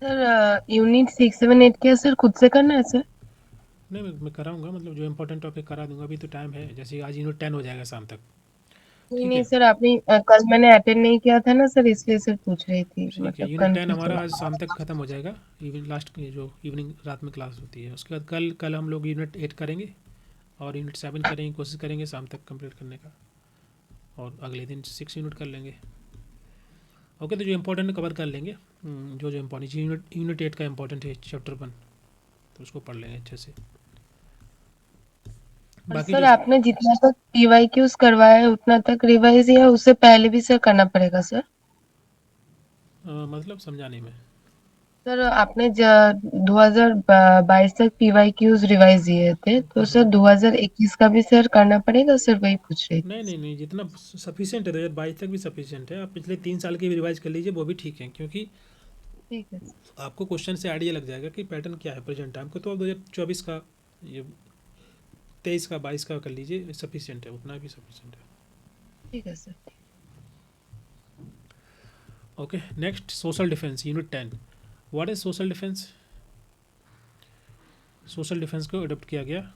Sir unit 6, 7, 8 क्या sir खुद से करना है सर? नहीं, मैं कराऊँगा, मतलब जो इम्पोर्टेंट टॉपिक करा दूँगा। अभी तो टाइम है, जैसे आज यूनिट 10 हो जाएगा शाम तक। नहीं ठीक नहीं है? सर, आपने कल मैंने अटेंड नहीं किया था ना सर, इसलिए सर पूछ रही थी, ठीक है, मतलब यूनिट 10 कंफ्यूज हमारा आज थोड़ा। शाम तक ख़त्म हो जाएगा। इवन लास्ट की जो इवनिंग रात में क्लास होती है, उसके बाद कल कल हम लोग यूनिट 8 करेंगे और यूनिट 7 करेंगे, कोशिश करेंगे शाम तक कंप्लीट करने का। और अगले दिन 6 यूनिट कर लेंगे। ओके, तो जो इम्पोर्टेंट कवर कर लेंगे। जो जो इम्पोर्टेंट यूनिट 8 का इम्पोर्टेंट है चैप्टर 1, तो उसको पढ़ लेंगे अच्छे से। और बाकी सर जो आपने जितना तक पीवाईक्यूज करवाया है उतना तक रिवाइज या उससे पहले भी सर करना पड़ेगा सर? मतलब समझा नहीं मैं। सर आपने 2022 तक पीवाईक्यूज रिवाइज दिए थे, तो सर 2021 का भी सर करना पड़ेगा सर, वही पूछ रही थी। नहीं नहीं नहीं, जितना सफिशियंट है 2022 तक भी सफिशियंट है। आप पिछले 3 साल की भी रिवाइज कर लीजिए, वो भी ठीक है, क्योंकि ठीक है आपको क्वेश्चन से आइडिया लग जाएगा कि पैटर्न क्या है प्रेजेंट टाइम को। तो आप 2024 का, ये 23 का, 22 का कर लीजिए, सफिशियंट है, उतना भी सफिशियंट है। ठीक है sir. Okay, next social defence unit 10। What is social defence? Social defence को अडोप्ट किया गया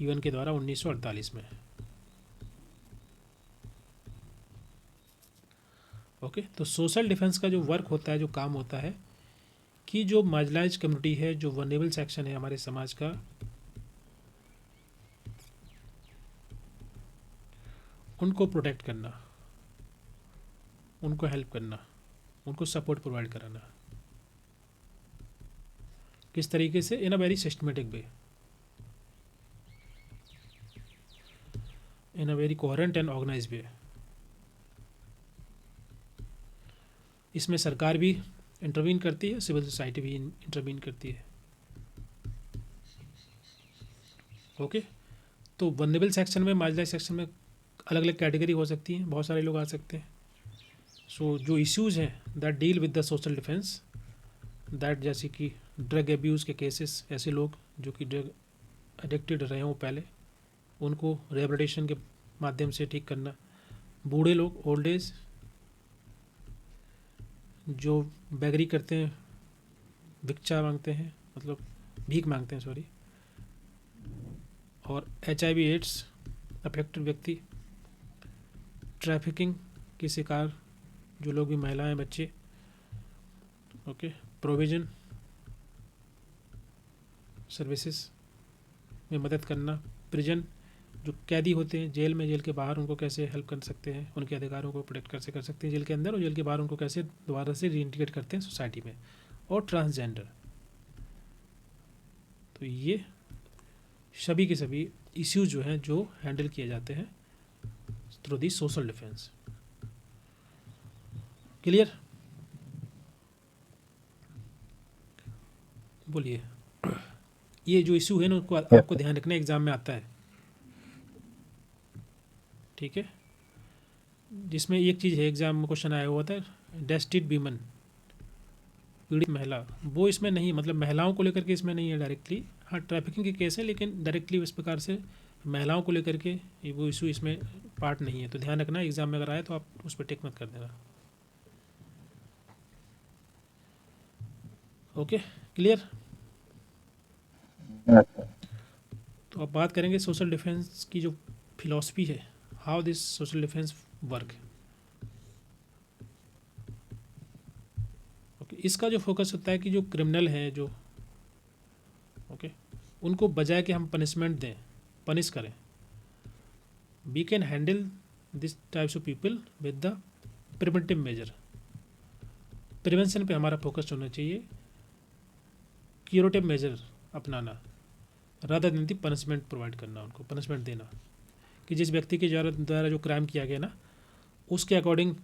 यूएन के द्वारा 1948 में। ओके, तो सोशल डिफेंस का जो वर्क होता है, जो काम होता है, कि जो मार्जिनलाइज कम्युनिटी है, जो वनरेबल सेक्शन है हमारे समाज का, उनको प्रोटेक्ट करना, उनको हेल्प करना, उनको सपोर्ट प्रोवाइड कराना। किस तरीके से? In a very systematic way, in a very coherent and organise way. इसमें सरकार भी इंटरवीन करती है, सिविल सोसाइटी भी इंटरवीन करती है। ओके, तो वनरेबल सेक्शन में, मार्जिनलाइज सेक्शन में अलग अलग कैटेगरी हो सकती हैं, बहुत सारे लोग आ सकते हैं। सो जो इश्यूज हैं that deal with the social defence, that जैसे कि ड्रग एब्यूज़ के केसेस, ऐसे लोग जो कि ड्रग एडिक्टेड रहे हों पहले, उनको रिहेबिलिटेशन के माध्यम से ठीक करना। बूढ़े लोग, ओल्ड एज, जो बेगरी करते हैं, भिक्षा मांगते हैं, मतलब भीख मांगते हैं, सॉरी। और HIV एड्स अफेक्टेड व्यक्ति, ट्रैफिकिंग के शिकार जो लोग भी, महिलाएं, बच्चे। ओके, प्रोविजन सर्विसेज में मदद करना। प्रिजन, जो कैदी होते हैं जेल में, जेल के बाहर उनको कैसे हेल्प कर सकते हैं, उनके अधिकारों को प्रोटेक्ट कैसे कर सकते हैं जेल के अंदर, और जेल के बाहर उनको कैसे दोबारा से रीइंटीग्रेट करते हैं सोसाइटी में। और ट्रांसजेंडर। तो ये सभी के सभी इश्यूज जो हैं, जो हैंडल किए जाते हैं through the social defence. Clear? बोलिए। ये जो इशू है ना, उनको यस आपको ध्यान रखना, एग्जाम में आता है। ठीक है, जिसमें एक चीज़ है, एग्जाम में क्वेश्चन आया हुआ था, डेस्टिड वीमन, पीड़ित महिला, वो इसमें नहीं, मतलब महिलाओं को लेकर के इसमें नहीं है डायरेक्टली। हाँ, ट्रैफिकिंग के केस है, लेकिन डायरेक्टली इस प्रकार से महिलाओं को लेकर के वो इशू इसमें पार्ट नहीं है। तो ध्यान रखना, एग्जाम में अगर आए तो आप उस पर टिक मत कर देना। Okay, clear? यस तो अब बात करेंगे सोशल डिफेंस की जो फिलॉसफी है, how this social defence work. Okay, इसका जो फोकस होता है कि जो क्रिमिनल हैं, जो, ओके, उनको बजाय कि हम पनिशमेंट दें, पनिश करें, we can handle this types of people with the preventive measure. Prevention पे हमारा फोकस होना चाहिए, क्यूरेटिव मेजर अपनाना, rather than the punishment provide करना, उनको पनिशमेंट देना, कि जिस व्यक्ति के द्वारा जो क्राइम किया गया ना, उसके अकॉर्डिंग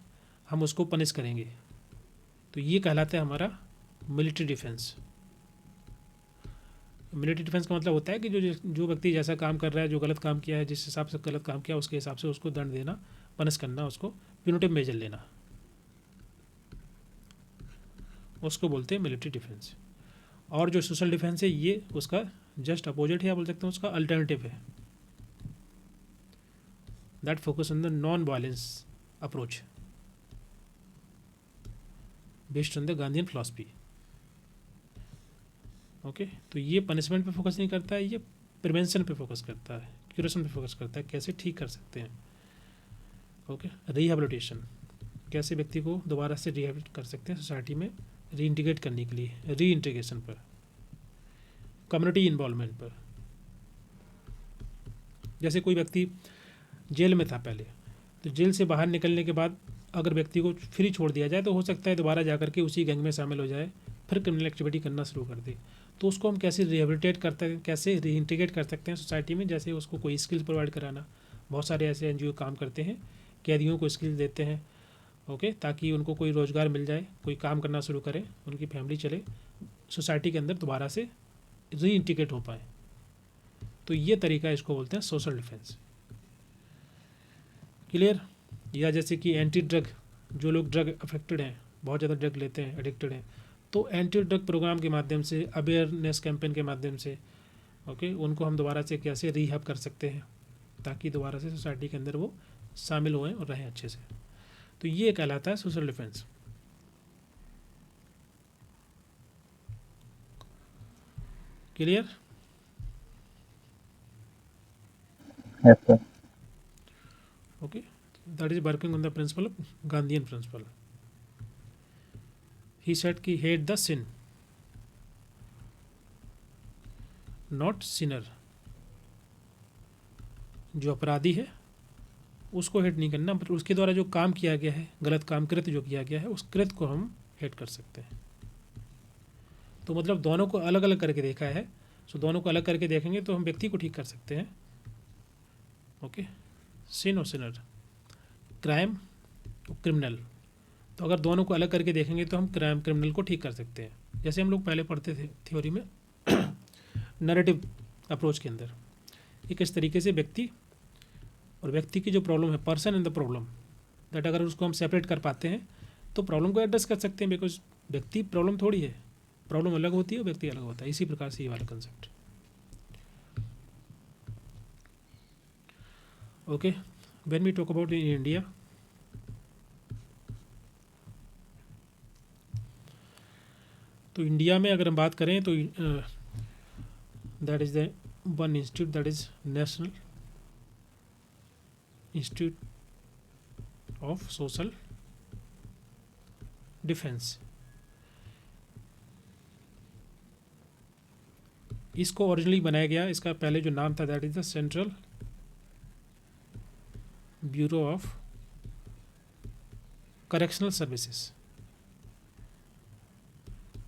हम उसको पनिश करेंगे। तो ये कहलाता है हमारा मिलिट्री डिफेंस। मिलिट्री डिफेंस का मतलब होता है कि जो जो व्यक्ति जैसा काम कर रहा है, जो गलत काम किया है, जिस हिसाब से गलत काम किया, उसके हिसाब से उसको दंड देना, पनिश करना, उसको प्यूनिटिव मेजर लेना, उसको बोलते हैं मिलिट्री डिफेंस। और जो सोशल डिफेंस है, ये उसका जस्ट अपोजिट है, या बोल सकते हैं उसका अल्टरनेटिव है, that focus on the non violence approach. Based on the Gandhian philosophy. Okay, तो ये पनिशमेंट पे फोकस नहीं करता है, ये प्रिवेंशन पे फोकस करता है, क्यूरेशन पे फोकस करता है, कैसे ठीक कर सकते हैं। ओके, रिहेबिलिटेशन, कैसे व्यक्ति को दोबारा से रिहेबिलिट कर सकते हैं सोसाइटी में री इंटीग्रेट करने के लिए, री इंटीग्रेशन पर, कम्युनिटी इन्वॉल्वमेंट पर। जैसे कोई व्यक्ति जेल में था पहले, तो जेल से बाहर निकलने के बाद अगर व्यक्ति को फ्री छोड़ दिया जाए तो हो सकता है दोबारा जा करके उसी गैंग में शामिल हो जाए, फिर क्रिमिनल एक्टिविटी करना शुरू कर दे। तो उसको हम कैसे रिहेबिलिटेट करते हैं, कैसे रीइंटीग्रेट कर सकते हैं सोसाइटी में, जैसे उसको कोई स्किल प्रोवाइड कराना। बहुत सारे ऐसे एनजीओ काम करते हैं, कैदियों को स्किल देते हैं, ओके, ताकि उनको कोई रोज़गार मिल जाए, कोई काम करना शुरू करें, उनकी फैमिली चले, सोसाइटी के अंदर दोबारा से रीइंटीग्रेट हो पाए। तो ये तरीका इसको बोलते हैं सोशल डिफेंस। क्लियर? या जैसे कि एंटी ड्रग, जो लोग ड्रग अफेक्टेड हैं, बहुत ज़्यादा ड्रग लेते हैं, एडिक्टेड हैं, तो एंटी ड्रग प्रोग्राम के माध्यम से, अवेयरनेस कैंपेन के माध्यम से, ओके, उनको हम दोबारा से कैसे रिहैब कर सकते हैं ताकि दोबारा से सोसाइटी के अंदर वो शामिल होएं और रहें अच्छे से। तो ये कहलाता है social defence. Clear? Yes, sir. Okay, that is working on the principle of Gandhian principle. He said कि hate the sin, not sinner. जो अपराधी है उसको हेट नहीं करना, बट उसके द्वारा जो काम किया गया है, गलत काम, कृत्य जो किया गया है, उस कृत्य को हम हेट कर सकते हैं। तो मतलब दोनों को अलग अलग करके देखा है। सो दोनों को अलग करके देखेंगे तो हम व्यक्ति को ठीक कर सकते हैं। ओके, सिन और सिनर, क्राइम और क्रिमिनल। तो अगर दोनों को अलग करके देखेंगे तो हम क्राइम क्रिमिनल को ठीक कर सकते हैं। जैसे हम लोग पहले पढ़ते थे थ्योरी में नैरेटिव अप्रोच के अंदर, कि किस तरीके से व्यक्ति और व्यक्ति की जो प्रॉब्लम है, person and the problem, that अगर उसको हम सेपरेट कर पाते हैं तो प्रॉब्लम को एड्रेस कर सकते हैं। बिकॉज व्यक्ति प्रॉब्लम थोड़ी है, प्रॉब्लम अलग होती है, व्यक्ति अलग होता है। इसी प्रकार से ये वाला concept. Okay, when we talk about in India, तो इंडिया में अगर हम बात करें तो that is the one institute, that is national institute of social defence. इसको ओरिजिनली बनाया गया, इसका पहले जो नाम था that is the central bureau of correctional services.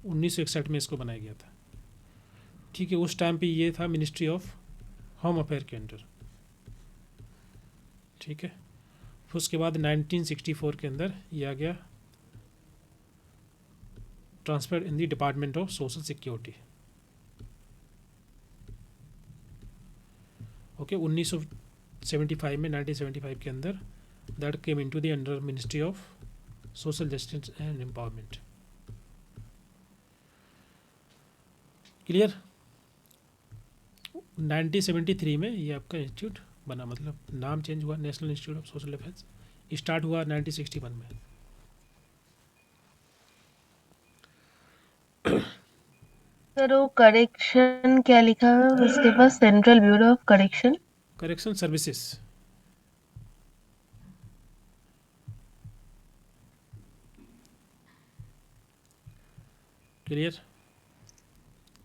1961 में इसको बनाया गया था। ठीक है, उस टाइम पे ये था मिनिस्ट्री ऑफ होम अफेयर के अंडर। ठीक है, फिर उसके बाद 1964 के अंदर ये आ गया transfer in the department of social security. Okay, 1975 में, 1975 के अंदर that came into the under ministry of social justice and empowerment. Clear? 1973 में ये आपका इंस्टीट्यूट बना, मतलब नाम चेंज हुआ, national institute of social defence. Start हुआ 1961 में। सर वो करेक्शन क्या लिखा है उसके पास, central bureau of correction? Correction services. Clear?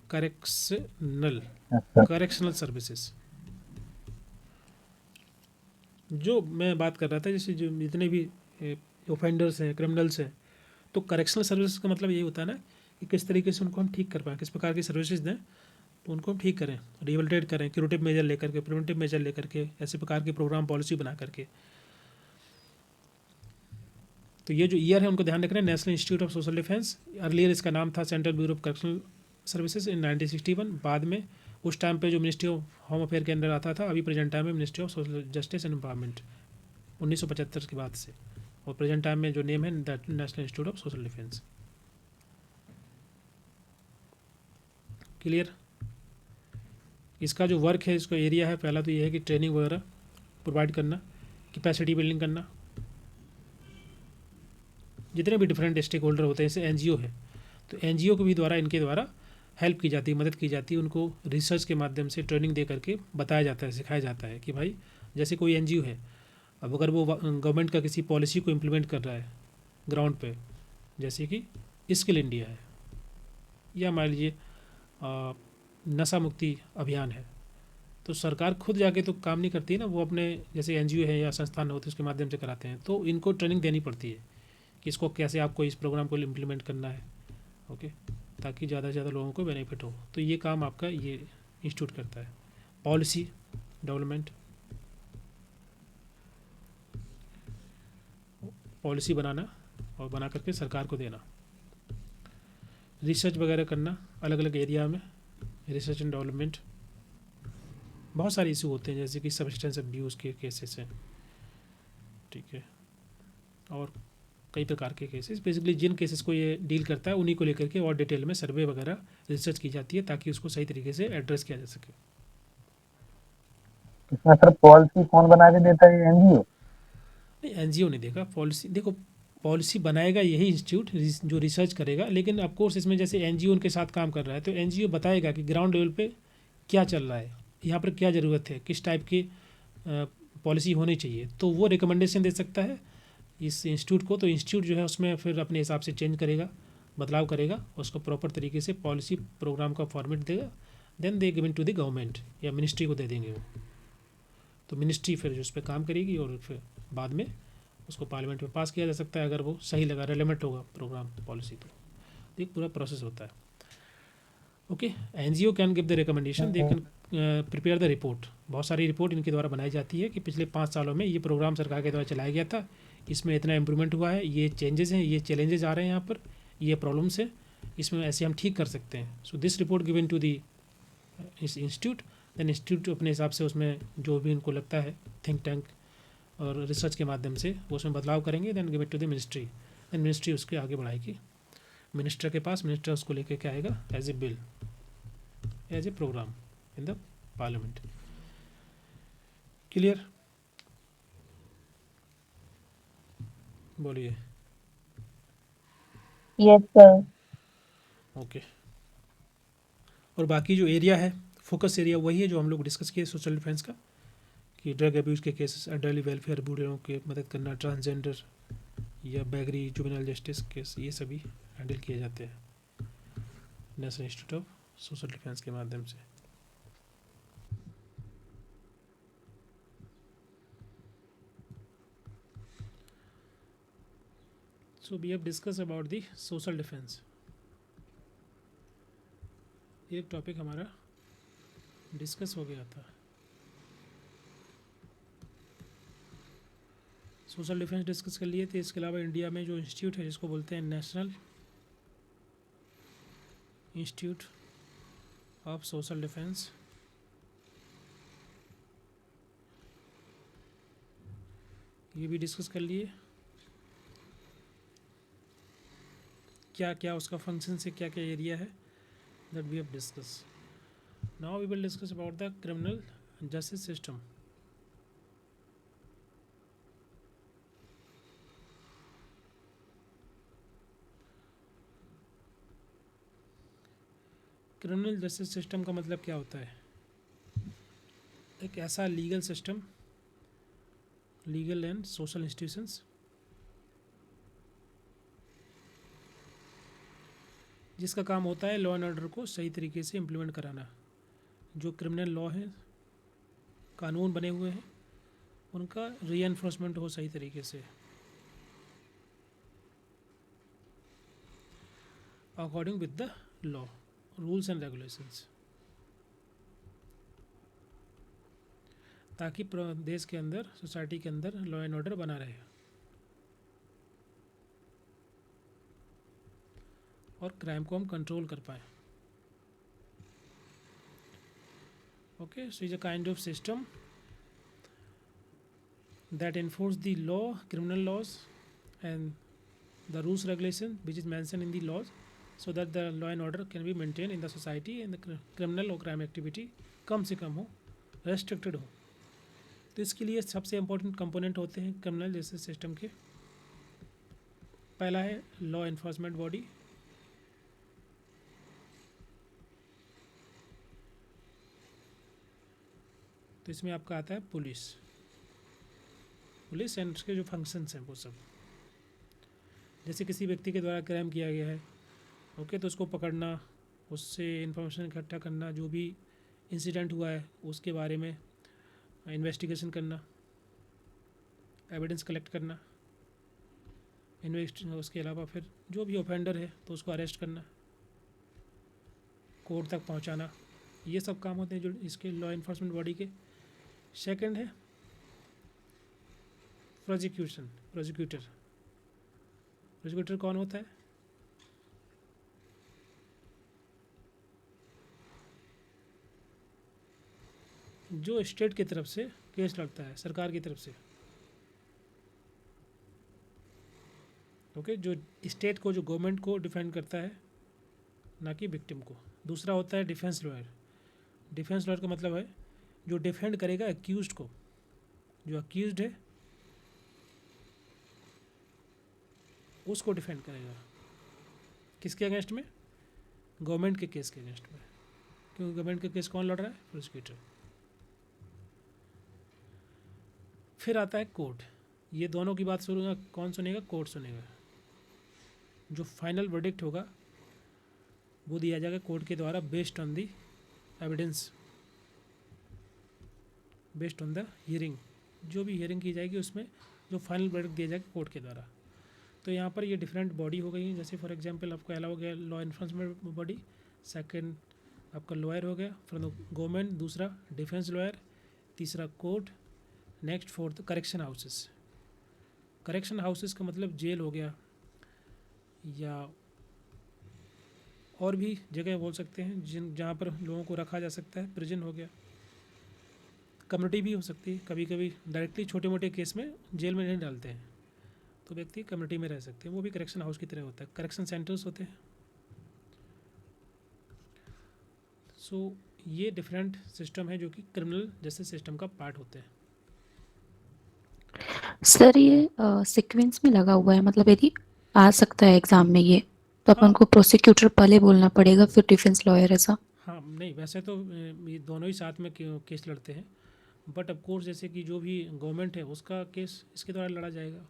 Correctional, Yes, sir. Correctional services. जो मैं बात कर रहा था, जैसे जो जितने भी ऑफेंडर्स हैं, क्रिमिनल्स हैं, तो करेक्शनल सर्विसेज का मतलब यही होता है ना कि किस तरीके से उनको हम ठीक कर पाएँ, किस प्रकार की सर्विसेज दें तो उनको हम ठीक करें, रिहेबिलिटेट करें, क्यूरेटिव मेजर लेकर के, प्रिवेंटिव मेजर लेकर के, ऐसे प्रकार की प्रोग्राम पॉलिसी बना करके। तो ये जो ईयर है उनको ध्यान रखना है, national institute of social defence. Earlier इसका नाम था central bureau of correctional services in 1961। बाद में उस टाइम पे जो मिनिस्ट्री ऑफ होम अफेयर के अंदर आता था, अभी प्रेजेंट टाइम में ministry of social justice and empowerment, 1975 के बाद से। और प्रेजेंट टाइम में जो नेम है that national institute of social defence. Clear? इसका जो वर्क है, इसका एरिया है, पहला तो ये है कि ट्रेनिंग वगैरह प्रोवाइड करना, कैपेसिटी बिल्डिंग करना, जितने भी डिफरेंट स्टेक होल्डर होते हैं, जैसे एनजीओ है, तो एनजीओ को भी द्वारा इनके द्वारा हेल्प की जाती है, मदद की जाती है, उनको रिसर्च के माध्यम से ट्रेनिंग दे करके बताया जाता है, सिखाया जाता है कि भाई जैसे कोई एनजीओ है, अब अगर वो गवर्नमेंट का किसी पॉलिसी को इम्प्लीमेंट कर रहा है ग्राउंड पे, जैसे कि स्किल इंडिया है, या मान लीजिए नशा मुक्ति अभियान है, तो सरकार खुद जाके तो काम नहीं करती है ना, वो अपने जैसे एनजीओ है या संस्थान होते हैं उसके माध्यम से कराते हैं, तो इनको ट्रेनिंग देनी पड़ती है कि इसको कैसे आपको इस प्रोग्राम को इम्प्लीमेंट करना है, ओके, ताकि ज़्यादा से ज़्यादा लोगों को बेनिफिट हो। तो ये काम आपका ये इंस्टीट्यूट करता है। पॉलिसी डेवलपमेंट, पॉलिसी बनाना और बना करके सरकार को देना, रिसर्च वगैरह करना अलग अलग एरिया में, रिसर्च एंड डेवलपमेंट। बहुत सारे इशू होते हैं जैसे कि सब्सटेंस अब्यूज़ के केसेस हैं, ठीक है, और कई प्रकार के केसेस, बेसिकली जिन केसेस को ये डील करता है उन्हीं को लेकर के और डिटेल में सर्वे वगैरह रिसर्च की जाती है ताकि उसको सही तरीके से एड्रेस किया जा सके। इसमें सर पॉलिसी कौन बना के देता है, एनजीओ? नहीं, एनजीओ नहीं देगा पॉलिसी, देखो पॉलिसी बनाएगा यही इंस्टीट्यूट जो रिसर्च करेगा, लेकिन ऑफकोर्स इसमें जैसे एनजीओ उनके साथ काम कर रहा है तो एनजीओ बताएगा कि ग्राउंड लेवल पे क्या चल रहा है, यहाँ पर क्या ज़रूरत है, किस टाइप की पॉलिसी होनी चाहिए, तो वो रिकमेंडेशन दे सकता है इस इंस्टीट्यूट को। तो इंस्टीट्यूट जो है उसमें फिर अपने हिसाब से चेंज करेगा, बदलाव करेगा, उसको प्रॉपर तरीके से पॉलिसी प्रोग्राम का फॉर्मेट देगा, then they given to the government या मिनिस्ट्री को दे देंगे वो, तो मिनिस्ट्री फिर जो उस पर काम करेगी और फिर बाद में उसको पार्लियामेंट में पास किया जा सकता है अगर वो सही लगा, रेलेवेंट होगा प्रोग्राम पॉलिसी। तो एक पूरा प्रोसेस होता है। Okay, NGO can give the recommendation, they can prepare the report. बहुत सारी रिपोर्ट इनके द्वारा बनाई जाती है कि पिछले 5 सालों में ये प्रोग्राम सरकार के द्वारा चलाया गया था, इसमें इतना इम्प्रूवमेंट हुआ है, ये चेंजेस हैं, ये चैलेंजेस आ रहे हैं यहाँ पर, ये प्रॉब्लम्स हैं, इसमें ऐसे हम ठीक कर सकते हैं। So this report given to the इस इंस्टीट्यूट, देन इंस्टीट्यूट अपने हिसाब से उसमें जो भी उनको लगता है थिंक टैंक और रिसर्च के माध्यम से वो उसमें बदलाव करेंगे, then give it to the ministry, then ministry उसके आगे बढ़ाएगी मिनिस्टर के पास, मिनिस्टर उसको लेके क्या आएगा as a bill, as a programme in the parliament. Clear? बोलिए। Yes sir. ओके, और बाकी जो एरिया है, फोकस एरिया वही है जो हम लोग डिस्कस किए सोशल डिफेंस का, कि ड्रग अब्यूज़ के केसेस, एल्डरली वेलफेयर, बूढ़े लोगों की मदद करना, ट्रांसजेंडर या बैगरी जुवेनाइल जस्टिस केस, ये सभी हैंडल किए जाते हैं national institute of social defence के माध्यम से। So we have discuss about the social defence. एक टॉपिक हमारा डिस्कस हो गया था, सोशल डिफेंस डिस्कस कर लिए थे। इसके अलावा इंडिया में जो इंस्टीट्यूट है जिसको बोलते हैं national institute of social defence, ये भी डिस्कस कर लिए, क्या क्या उसका फंक्शन है, क्या क्या एरिया है, that we have discuss. Now we will discuss about the criminal justice system. Criminal justice system का मतलब क्या होता है? एक ऐसा legal system, legal and social institutions जिसका काम होता है लॉ एंड ऑर्डर को सही तरीके से इम्प्लीमेंट कराना। जो क्रिमिनल लॉ है, कानून बने हुए हैं, उनका री एनफोर्समेंट हो सही तरीके से according with the law, rules and regulations, ताकि देश के अंदर, सोसाइटी के अंदर लॉ एंड ऑर्डर बना रहे और क्राइम को हम कंट्रोल कर पाए। Okay, so is a kind of system that enforce the law, criminal laws and the rules regulation which is mentioned in the laws, so that the law and order can be maintained in the society and the criminal or crime activity कम से कम हो, restricted हो। तो इसके लिए सबसे important component होते हैं criminal justice system के पहला है लॉ इन्फोर्समेंट बॉडी, तो इसमें आपका आता है पुलिस। पुलिस एंड उसके जो फंक्शंस हैं वो सब, जैसे किसी व्यक्ति के द्वारा क्राइम किया गया है, ओके, तो उसको पकड़ना, उससे इंफॉर्मेशन इकट्ठा करना, जो भी इंसिडेंट हुआ है उसके बारे में इन्वेस्टिगेशन करना, एविडेंस कलेक्ट करना, उसके अलावा फिर जो भी ऑफेंडर है तो उसको अरेस्ट करना, कोर्ट तक पहुंचाना, ये सब काम होते हैं जो इसके लॉ इन्फोर्समेंट बॉडी के। सेकंड है प्रोसिक्यूटर। प्रोसिक्यूटर कौन होता है? जो स्टेट की तरफ से केस लड़ता है, सरकार की तरफ से, ओके, जो स्टेट को, जो गवर्नमेंट को डिफेंड करता है, ना कि विक्टिम को। दूसरा होता है डिफेंस लॉयर। डिफेंस लॉयर का मतलब है जो डिफेंड करेगा अक्यूज्ड को, जो अक्यूज्ड है उसको डिफेंड करेगा। किसके अगेंस्ट में? गवर्नमेंट के केस के अगेंस्ट में। क्योंकि गवर्नमेंट के केस कौन लड़ रहा है? प्रोसिक्यूटर। फिर आता है कोर्ट। ये दोनों की बात सुनेगा कौन? सुनेगा? कोर्ट सुनेगा। जो फाइनल वर्डिक्ट होगा वो दिया जाएगा कोर्ट के द्वारा based on the evidence, based on the hearing. जो भी हियरिंग की जाएगी उसमें जो फाइनल वर्डिक्ट दिया जाएगा कोर्ट के द्वारा। तो यहाँ पर ये डिफरेंट बॉडी हो गई, जैसे फॉर एग्जांपल आपको अलाउ हो गया लॉ इन्फोर्समेंट बॉडी, सेकंड आपका लॉयर हो गया फ्रॉम द गवर्नमेंट, दूसरा डिफेंस लॉयर, तीसरा court, next fourth correction houses. Correction houses का मतलब जेल हो गया, या और भी जगह बोल सकते हैं जहाँ पर लोगों को रखा जा सकता है। प्रिजन हो गया, कम्युनिटी भी हो सकती है। कभी कभी डायरेक्टली छोटे मोटे केस में जेल में नहीं डालते हैं, तो व्यक्ति कम्युनिटी में रह सकते हैं, वो भी करेक्शन हाउस की तरह होता है। करेक्शन सेंटर्स होते हैं। सो ये डिफरेंट सिस्टम है जो कि क्रिमिनल जस्टिस सिस्टम का पार्ट होते हैं। सर ये सीक्वेंस में लगा हुआ है, मतलब यदि आ सकता है एग्जाम में ये, तो अपन हाँ को प्रोसिक्यूटर पहले बोलना पड़ेगा फिर डिफेंस लॉयर, ऐसा? हाँ, नहीं वैसे तो ये दोनों ही साथ में केस लड़ते हैं, बट ऑफ कोर्स जैसे कि जो भी गवर्नमेंट है उसका केस इसके द्वारा लड़ा जाएगा,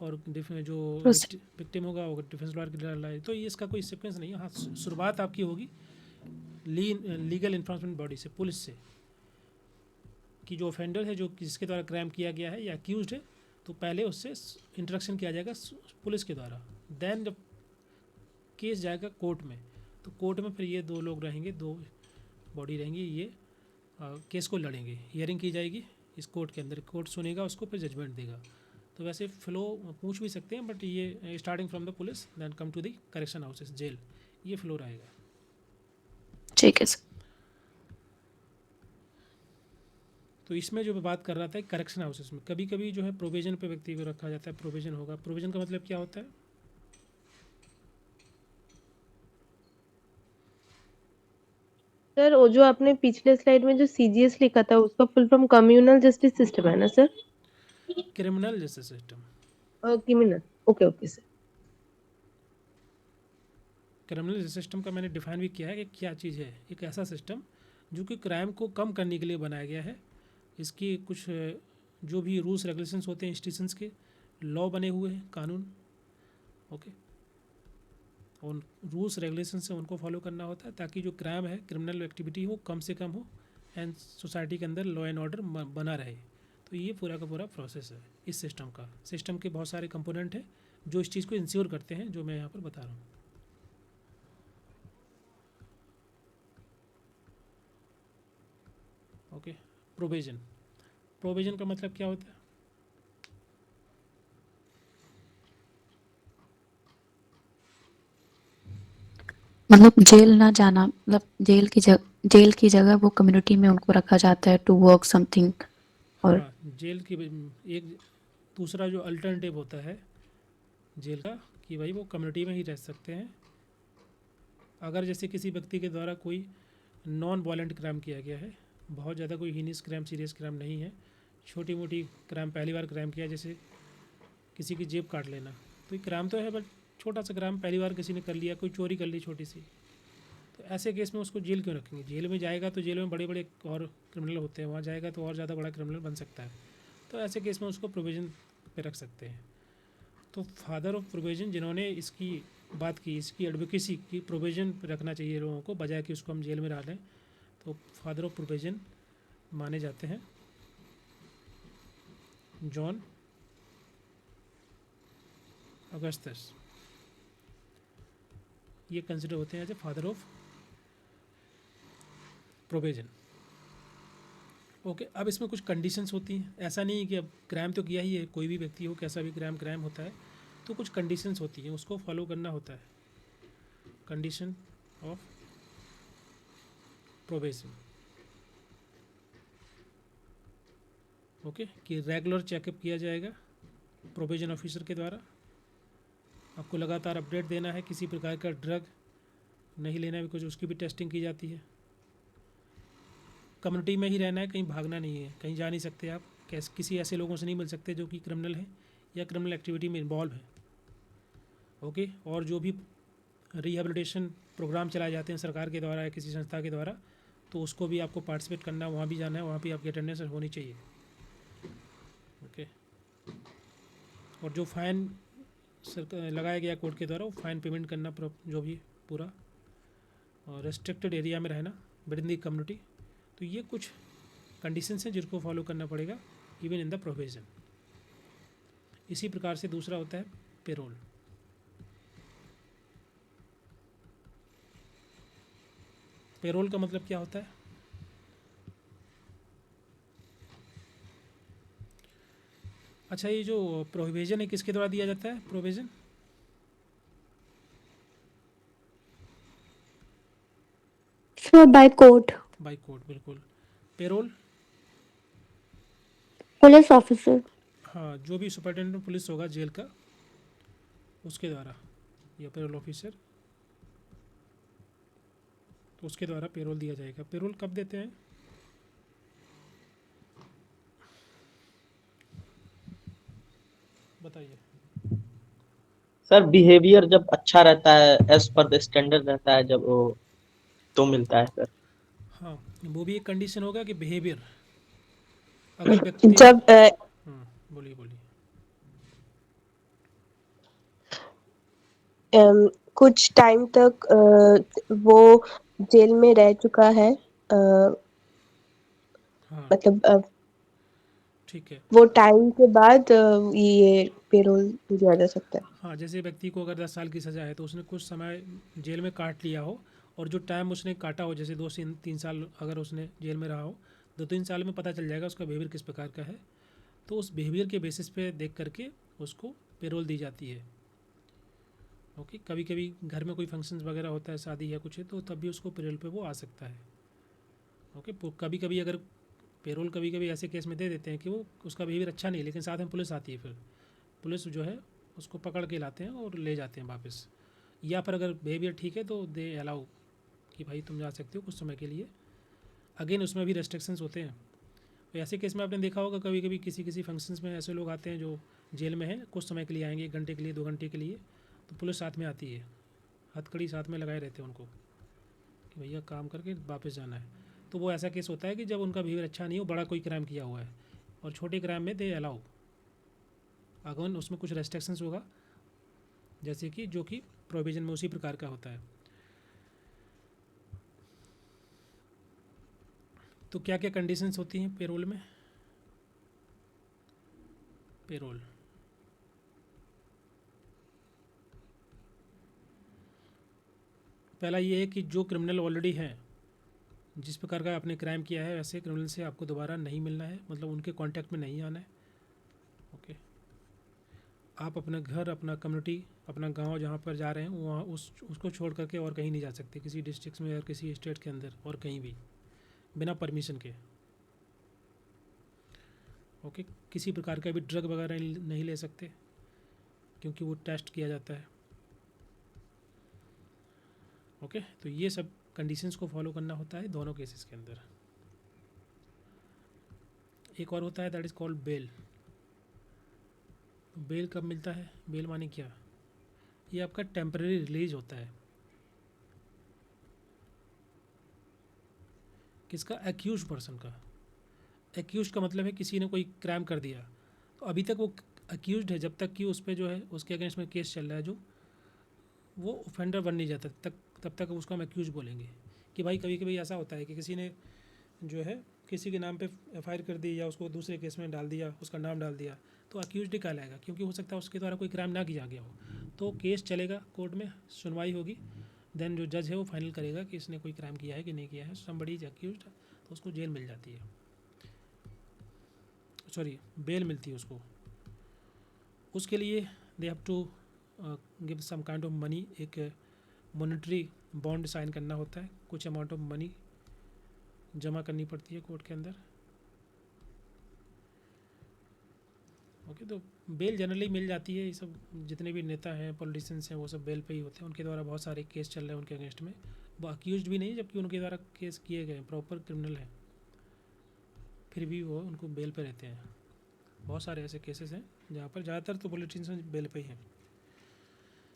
और जो प्रोसि- विक्टिम होगा वो डिफेंस लॉयर के द्वारा लड़ाएगा। तो ये इसका कोई सीक्वेंस नहीं है। हाँ, शुरुआत आपकी होगी लीगल इन्फोर्समेंट बॉडी से, पुलिस से, कि जो ऑफेंडर है, जो जिसके द्वारा क्राइम किया गया है या अक्यूज्ड है, तो पहले उससे इंट्रैक्शन किया जाएगा पुलिस के द्वारा। देन जब केस जाएगा कोर्ट में, तो कोर्ट में फिर ये दो लोग रहेंगे, दो बॉडी रहेंगी, ये केस को लड़ेंगे, हियरिंग की जाएगी इस कोर्ट के अंदर, कोर्ट सुनेगा उसको, फिर जजमेंट देगा। तो वैसे फ्लो पूछ भी सकते हैं, बट ये starting from the police then come to the correction houses, jail, ये फ्लो रहेगा। ठीक है सर। तो इसमें जो मैं बात कर रहा था करेक्शन हाउसेस में कभी कभी जो है प्रोविजन पे व्यक्ति को रखा जाता है। प्रोविजन होगा, प्रोविजन का मतलब क्या होता है? सर वो जो आपने पिछले स्लाइड में जो सीजीएस लिखा था उसका full form communal justice system है ना sir? Criminal justice system. Criminal, okay okay sir. Criminal justice system का मैंने डिफाइन भी किया है कि क्या चीज़ है। एक ऐसा सिस्टम जो कि क्राइम को कम करने के लिए बनाया गया है। इसकी कुछ जो भी रूल्स रेगुलेशंस होते हैं इंस्टीट्यूशंस के, लॉ बने हुए हैं, कानून, ओके, और रूल्स रेगुलेशन से उनको फॉलो करना होता है ताकि जो क्राइम है, क्रिमिनल एक्टिविटी हो, कम से कम हो, एंड सोसाइटी के अंदर लॉ एंड ऑर्डर बना रहे। तो ये पूरा का पूरा प्रोसेस है इस सिस्टम का। सिस्टम के बहुत सारे कंपोनेंट हैं जो इस चीज़ को इंश्योर करते हैं, जो मैं यहाँ पर बता रहा हूँ। Okay, provision. प्रोविजन का मतलब क्या होता है? मतलब जेल ना जाना, मतलब जेल की जगह वो कम्युनिटी में उनको रखा जाता है टू वर्क समथिंग। और हाँ, जेल की एक दूसरा जो अल्टरनेटिव होता है जेल का, कि भाई वो कम्युनिटी में ही रह सकते हैं। अगर जैसे किसी व्यक्ति के द्वारा कोई नॉन वायलेंट क्राइम किया गया है, बहुत ज़्यादा कोई हीनियस क्राइम, सीरियस क्राइम नहीं है, छोटी मोटी क्राइम, पहली बार क्राइम किया, जैसे किसी की जेब काट लेना, तो ये क्राइम तो है बट छोटा सा क्राइम, पहली बार किसी ने कर लिया, कोई चोरी कर ली छोटी सी, तो ऐसे केस में उसको जेल क्यों रखेंगे? जेल में जाएगा तो जेल में बड़े बड़े और क्रिमिनल होते हैं, वहाँ जाएगा तो और ज़्यादा बड़ा क्रिमिनल बन सकता है, तो ऐसे केस में उसको प्रोविज़न पे रख सकते हैं। तो फादर ऑफ प्रोविज़न जिन्होंने इसकी बात की, इसकी एडवोकेसी की, प्रोविज़न रखना चाहिए लोगों को बजाय कि उसको हम जेल में डालें, तो फादर ऑफ प्रोविज़न माने जाते हैं जॉन अगस्टस। ये कंसिडर होते हैं as a father of provision. Okay, अब इसमें कुछ कंडीशंस होती हैं, ऐसा नहीं है कि अब क्राइम तो किया ही है, कोई भी व्यक्ति हो, कैसा भी क्राइम होता है, तो कुछ कंडीशंस होती हैं, उसको फॉलो करना होता है। कंडीशन ऑफ प्रोविज़न, ओके, कि रेगुलर चेकअप किया जाएगा प्रोविज़न ऑफिसर के द्वारा, आपको लगातार अपडेट देना है, किसी प्रकार का ड्रग नहीं लेना है, बिकॉज उसकी भी टेस्टिंग की जाती है। कम्युनिटी में ही रहना है, कहीं भागना नहीं है, कहीं जा नहीं सकते आप, किसी ऐसे लोगों से नहीं मिल सकते जो कि क्रिमिनल हैं या क्रिमिनल एक्टिविटी में इन्वॉल्व हैं। ओके, और जो भी रिहेबिलिटेशन प्रोग्राम चलाए जाते हैं सरकार के द्वारा या किसी संस्था के द्वारा, तो उसको भी आपको पार्टिसिपेट करना, वहाँ भी जाना है, वहाँ भी आपकी अटेंडेंस होनी चाहिए। ओके, और जो फाइन लगाया गया कोर्ट के द्वारा, वो फाइन पेमेंट करना, जो भी पूरा, और रेस्ट्रिक्टेड एरिया में रहना विद इन द कम्युनिटी। तो ये कुछ कंडीशंस हैं जिनको फॉलो करना पड़ेगा इवन इन द प्रोविज़न। इसी प्रकार से दूसरा होता है पेरोल। पेरोल का मतलब क्या होता है? अच्छा, ये जो प्रोविज़न है किसके द्वारा दिया जाता है? Provision Sir, by court, by court, बिल्कुल। Parole, police officer. हाँ, जो भी सुपरिटेंडेंट पुलिस होगा जेल का, उसके द्वारा, या पेरोल ऑफिसर, तो उसके द्वारा पेरोल दिया जाएगा। पेरोल कब देते हैं? बताइए। सर बिहेवियर जब अच्छा रहता है, एज पर द स्टैंडर्ड रहता है, जब वो तो मिलता है सर। हाँ, वो भी एक कंडीशन होगा कि बिहेवियर, अगर व्यक्ति, जब बोलिए बोलिए। कुछ टाइम तक वो जेल में रह चुका है, हाँ, मतलब ठीक है। वो टाइम के बाद ये पेरोल दिया जा सकता है। हाँ, जैसे व्यक्ति को अगर 10 साल की सज़ा है तो उसने कुछ समय जेल में काट लिया हो, और जो टाइम उसने काटा हो, जैसे 2 से 3 साल अगर उसने जेल में रहा हो, 2-3 साल में पता चल जाएगा उसका बिहेवियर किस प्रकार का है, तो उस बिहेवियर के बेसिस पे देख करके उसको पेरोल दी जाती है। ओके, कभी कभी घर में कोई फंक्शंस वगैरह होता है, शादी या कुछ है, तो तब भी उसको पेरोल पे वो आ सकता है। ओके, कभी कभी अगर पेरोल कभी कभी ऐसे केस में दे देते हैं कि वो उसका बिहेवियर अच्छा नहीं, लेकिन साथ में पुलिस आती है, फिर पुलिस जो है उसको पकड़ के लाते हैं और ले जाते हैं वापस। या फिर अगर बिहेवियर ठीक है तो दे अलाउ कि भाई तुम जा सकते हो कुछ समय के लिए। अगेन उसमें भी रेस्ट्रिक्शंस होते हैं। तो ऐसे केस में आपने देखा होगा कभी कभी किसी किसी फंक्शंस में ऐसे लोग आते हैं जो जेल में हैं, कुछ समय के लिए आएंगे, 1 घंटे के लिए, 2 घंटे के लिए, तो पुलिस साथ में आती है, हथकड़ी साथ में लगाए रहते हैं उनको कि भैया काम करके वापस जाना है। तो वो ऐसा केस होता है कि जब उनका बिहेवियर अच्छा नहीं हो, बड़ा कोई क्राइम किया हुआ है, और छोटे क्राइम में दे अलाउ, अगन उसमें कुछ रेस्ट्रिक्शंस होगा, जैसे कि जो कि प्रोविज़न में उसी प्रकार का होता है। तो क्या क्या कंडीशंस होती हैं पेरोल में? पेरोल, पहला ये है कि जो क्रिमिनल ऑलरेडी हैं, जिस प्रकार का आपने क्राइम किया है, वैसे क्रिमिनल से आपको दोबारा नहीं मिलना है, मतलब उनके कांटेक्ट में नहीं आना है। ओके, आप अपना घर, अपना कम्युनिटी, अपना गांव जहाँ पर जा रहे हैं वहाँ उसको छोड़ करके और कहीं नहीं जा सकते, किसी डिस्ट्रिक्ट में या किसी स्टेट के अंदर और कहीं भी बिना परमिशन के। ओके, किसी प्रकार का भी ड्रग वगैरह नहीं ले सकते, क्योंकि वो टेस्ट किया जाता है। ओके, तो ये सब कंडीशंस को फॉलो करना होता है दोनों केसेस के अंदर। एक और होता है that is called bail. Bail कब मिलता है? बेल माने क्या? ये आपका टेम्पररी रिलीज होता है। किसका? एक्यूज पर्सन का। एक्यूज का मतलब है किसी ने कोई क्राइम कर दिया, तो अभी तक वो एक्यूज है जब तक कि उस पर जो है उसके अगेंस्ट में केस चल रहा है, जो वो ऑफेंडर बन नहीं जाता तब तक उसको हम एक्यूज बोलेंगे। कि भाई कभी कभी ऐसा होता है कि किसी ने जो है किसी के नाम पे एफआईआर कर दी या उसको दूसरे केस में डाल दिया, उसका नाम डाल दिया, तो अक्यूज ही कहलाएगा, क्योंकि हो सकता है उसके द्वारा कोई क्राइम ना किया गया हो। तो केस चलेगा कोर्ट में, सुनवाई होगी, देन जो जज है वो फाइनल करेगा कि इसने कोई क्राइम किया है कि नहीं किया है। समबडी इज अक्यूज्ड, तो उसको जेल मिल जाती है, सॉरी बेल मिलती है उसको। उसके लिए they have to give some kind of money, एक मॉनेटरी बॉन्ड साइन करना होता है, कुछ अमाउंट ऑफ मनी जमा करनी पड़ती है कोर्ट के अंदर। ओके, तो बेल जनरली मिल जाती है। ये सब जितने भी नेता हैं, पॉलिटिशियंस हैं, वो सब बेल पे ही होते हैं। उनके द्वारा बहुत सारे केस चल रहे हैं उनके अगेंस्ट में, वो अक्यूज्ड भी नहीं जबकि उनके द्वारा केस किए गए, प्रॉपर क्रिमिनल हैं, फिर भी वो उनको बेल पे रहते हैं। बहुत सारे ऐसे केसेस हैं जहाँ पर ज़्यादातर तो पॉलिटिशियंस बेल पे ही हैं,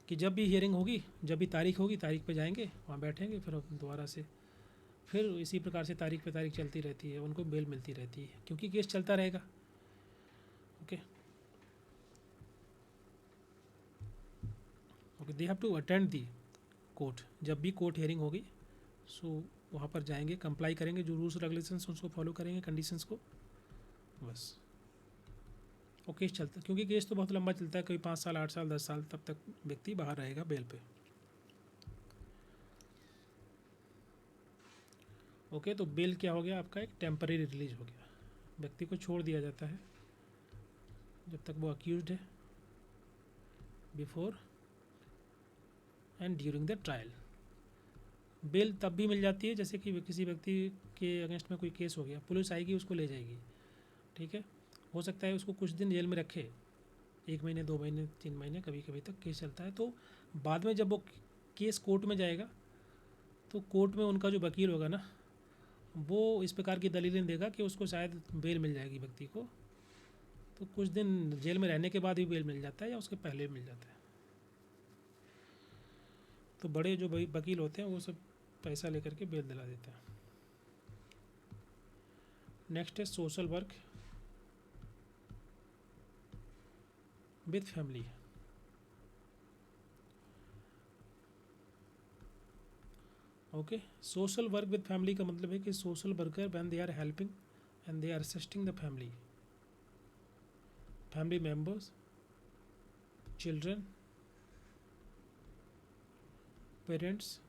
कि जब भी हियरिंग होगी, जब भी तारीख होगी, तारीख पे जाएंगे, वहाँ बैठेंगे, फिर दोबारा से फिर इसी प्रकार से तारीख पे तारीख चलती रहती है, उनको बेल मिलती रहती है, क्योंकि केस चलता रहेगा। Okay okay, they have to attend the court. जब भी कोर्ट हियरिंग होगी, सो वहाँ पर जाएंगे, कंप्लाई करेंगे, जो रूल्स रेगुलेशंस उसको फॉलो करेंगे, कंडीशंस को, बस। और केस चलता, क्योंकि केस तो बहुत लंबा चलता है, कोई 5 साल 8 साल 10 साल, तब तक व्यक्ति बाहर रहेगा बेल पे। ओके, तो बेल क्या हो गया आपका? एक टेम्परेरी रिलीज हो गया, व्यक्ति को छोड़ दिया जाता है जब तक वो अक्यूज्ड है, before and during the trial. Bail तब भी मिल जाती है जैसे कि किसी व्यक्ति के अगेंस्ट में कोई केस हो गया, पुलिस आएगी, उसको ले जाएगी, ठीक है, हो सकता है उसको कुछ दिन जेल में रखे, 1 महीने 2 महीने 3 महीने, कभी कभी तक केस चलता है। तो बाद में जब वो केस कोर्ट में जाएगा, तो कोर्ट में उनका जो वकील होगा ना, वो इस प्रकार की दलीलें देगा कि उसको शायद बेल मिल जाएगी व्यक्ति को। तो कुछ दिन जेल में रहने के बाद भी बेल मिल जाता है, या उसके पहले भी मिल जाता है। तो बड़े जो वकील होते हैं वो सब पैसा लेकर के बेल दिला देते हैं। नेक्स्ट है social work with family. Okay, social work with family का मतलब है कि social worker when they are helping and they are assisting the family, family members, children, parents,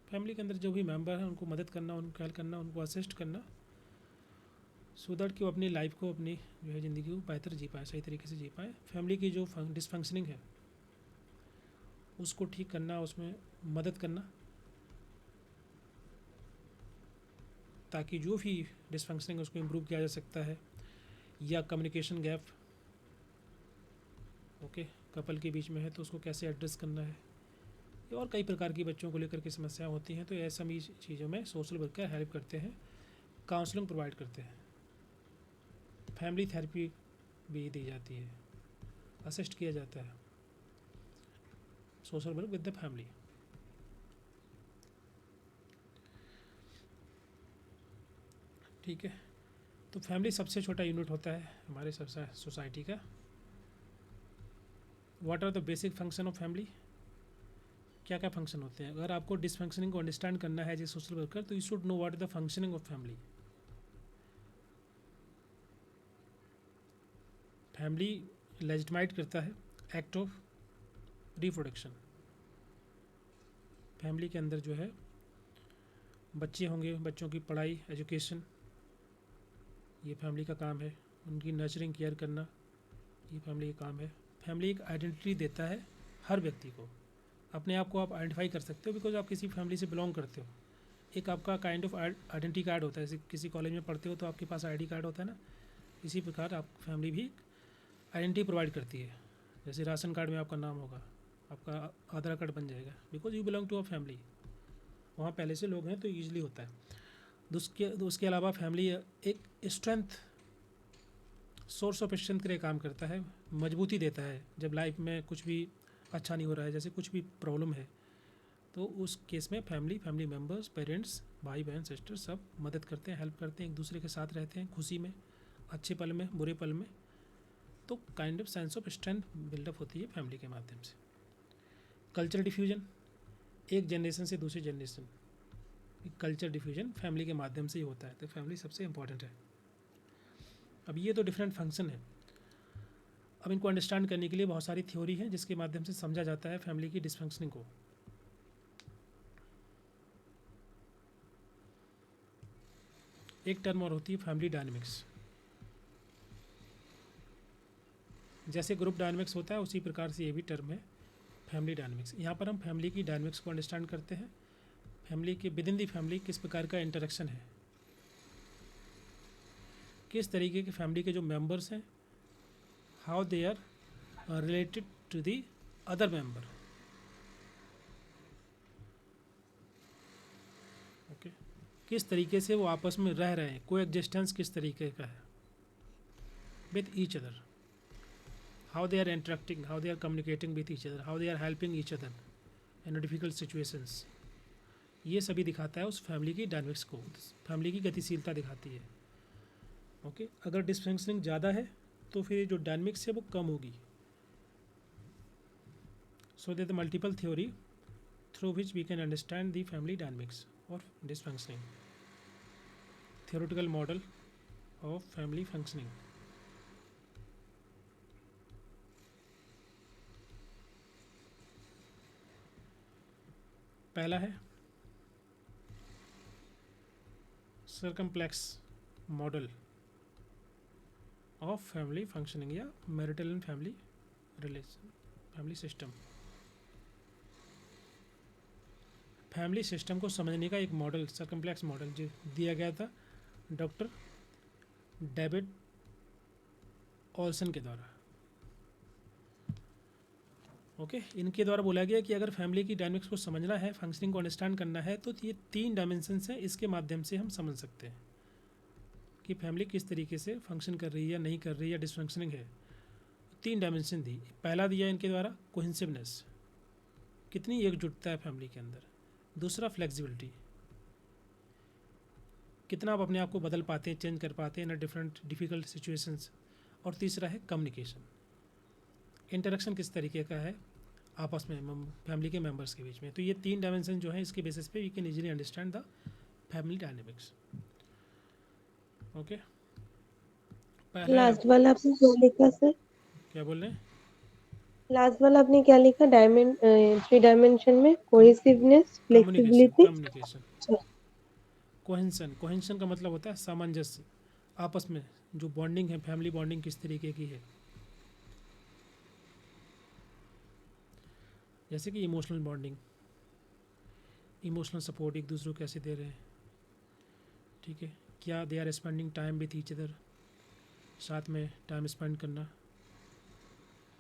family के अंदर जो भी मेंबर हैं उनको मदद करना, उनको हेल्प करना, उनको असिस्ट करना, सो दैट कि वो अपनी लाइफ को, अपनी जो है ज़िंदगी को बेहतर जी पाए, सही तरीके से जी पाए। फैमिली की जो डिसफंक्शनिंग है उसको ठीक करना, उसमें मदद करना, ताकि जो भी डिसफंक्शनिंग है उसको इम्प्रूव किया जा सकता है। या कम्युनिकेशन गैप, ओके, कपल के बीच में है तो उसको कैसे एड्रेस करना है, और कई प्रकार की बच्चों को लेकर के समस्याएं होती हैं। तो ये सभी चीज़ों में सोशल वर्कर हेल्प करते हैं, काउंसलिंग प्रोवाइड करते हैं, फैमिली थेरेपी भी दी जाती है, असिस्ट किया जाता है, social work with the family. ठीक है, तो फैमिली सबसे छोटा यूनिट होता है हमारे सोसाइटी का। What are the basic function of family? क्या क्या फंक्शन होते हैं? अगर आपको डिसफंक्शनिंग को अंडरस्टैंड करना है एज ए सोशल वर्कर, तो you should know what is the functioning of family. Family legitimate करता है एक्ट ऑफ रिप्रोडक्शन। फैमिली के अंदर जो है बच्चे होंगे, बच्चों की पढ़ाई, एजुकेशन, ये फैमिली का काम है। उनकी नर्चरिंग केयर करना, ये फैमिली का काम है। फैमिली एक आइडेंटिटी देता है हर व्यक्ति को, अपने आप को आप आइडेंटिफाई कर सकते हो बिकॉज आप किसी फैमिली से बिलोंग करते हो। एक आपका काइंड ऑफ आइडेंटिटी कार्ड होता है, जैसे किसी कॉलेज में पढ़ते हो तो आपके पास आईडी कार्ड होता है ना, इसी प्रकार आप फैमिली भी आइडेंटिटी प्रोवाइड करती है। जैसे राशन कार्ड में आपका नाम होगा, आपका आधार कार्ड बन जाएगा, because you belong to a family. वहाँ पहले से लोग हैं तो ईजिली होता है। उसके अलावा फैमिली एक स्ट्रेंथ, सोर्स ऑफ स्ट्रेंथ के लिए काम करता है, मजबूती देता है। जब लाइफ में कुछ भी अच्छा नहीं हो रहा है, जैसे कुछ भी प्रॉब्लम है, तो उस केस में फैमिली मेम्बर्स, पेरेंट्स, भाई बहन, सिस्टर सब मदद करते हैं, हेल्प करते हैं, एक दूसरे के साथ रहते हैं, खुशी में, अच्छे पल में, बुरे पल में। तो kind of sense of strength buildup होती है फैमिली के माध्यम से। कल्चर डिफ्यूजन, एक जनरेशन से दूसरी जनरेशन, कल्चर डिफ्यूजन फैमिली के माध्यम से ही होता है, तो फैमिली सबसे इम्पॉर्टेंट है। अब ये तो डिफरेंट फंक्शन है। अब इनको अंडरस्टैंड करने के लिए बहुत सारी थ्योरी है जिसके माध्यम से समझा जाता है फैमिली की डिसफंक्शनिंग को। एक टर्म और होती है फैमिली डायनेमिक्स। जैसे ग्रुप डायनेमिक्स होता है उसी प्रकार से ये भी टर्म है फैमिली डायनेमिक्स। यहाँ पर हम फैमिली की डायनेमिक्स को अंडरस्टैंड करते हैं, फैमिली के विद इन दी फैमिली किस प्रकार का इंटरेक्शन है, किस तरीके के फैमिली के जो मेंबर्स हैं, how they are related to the other member. Okay, किस तरीके से वो आपस में रह रहे हैं, को एग्जिस्टेंस किस तरीके का है with each other, how they are interacting, how they are communicating with each other, how they are helping each other in a difficult situations। ये सभी दिखाता है उस फैमिली की डायनेमिक्स को, फैमिली की गतिशीलता दिखाती है। ओके, अगर डिसफंक्शनिंग ज़्यादा है तो फिर जो डायनेमिक्स है वो कम होगी। So there the multiple theory through which we can understand the family dynamics और dysfunctioning. Theoretical model of family functioning. पहला है circumplex model of family functioning या marital and family relation, family system. Family system को समझने का एक model, circumflex model जो दिया गया था डॉक्टर डेविड ऑल्सन के द्वारा। ओके, इनके द्वारा बोला गया कि अगर फैमिली की डायनेमिक्स को समझना है, फंक्शनिंग को अंडरस्टैंड करना है, तो ये 3 डायमेंशंस हैं, इसके माध्यम से हम समझ सकते हैं कि फैमिली किस तरीके से फंक्शन कर रही है या नहीं कर रही है, डिसफंक्शनिंग है। 3 डायमेंशन दी। पहला दिया इनके द्वारा कोहेसिवनेस, कितनी एकजुटता है फैमिली के अंदर। दूसरा फ्लेक्सिबिलिटी, कितना आप अपने आप को बदल पाते हैं, चेंज कर पाते हैं इन डिफरेंट डिफिकल्ट सिचुएशंस। और तीसरा है कम्युनिकेशन, इंटरेक्शन किस तरीके का है आपस में फैमिली के मेंबर्स के बीच में। तो ये 3 डायमेंशन जो है इसके बेसिस पे we can easily understand the family dynamics. Okay, पहला लास्ट वाला आपने क्या लिखा सर? क्या बोल रहे हैं, लास्ट वाला आपने क्या लिखा? 3 डायमेंशन में कोहेसिवनेस, कम्युनिकेशन, फ्लेक्सिबिलिटी। कम्युनिकेशन, कोहेंसन। कोहेंसन का मतलब होता है सामंजस्य, आपस में जो बॉन्डिंग है, फैमिली बॉन्डिंग किस तरीके की है। जैसे कि इमोशनल बॉन्डिंग, इमोशनल सपोर्ट एक दूसरे को कैसे दे रहे हैं, ठीक है, क्या they are spending time with each other, साथ में टाइम स्पेंड करना।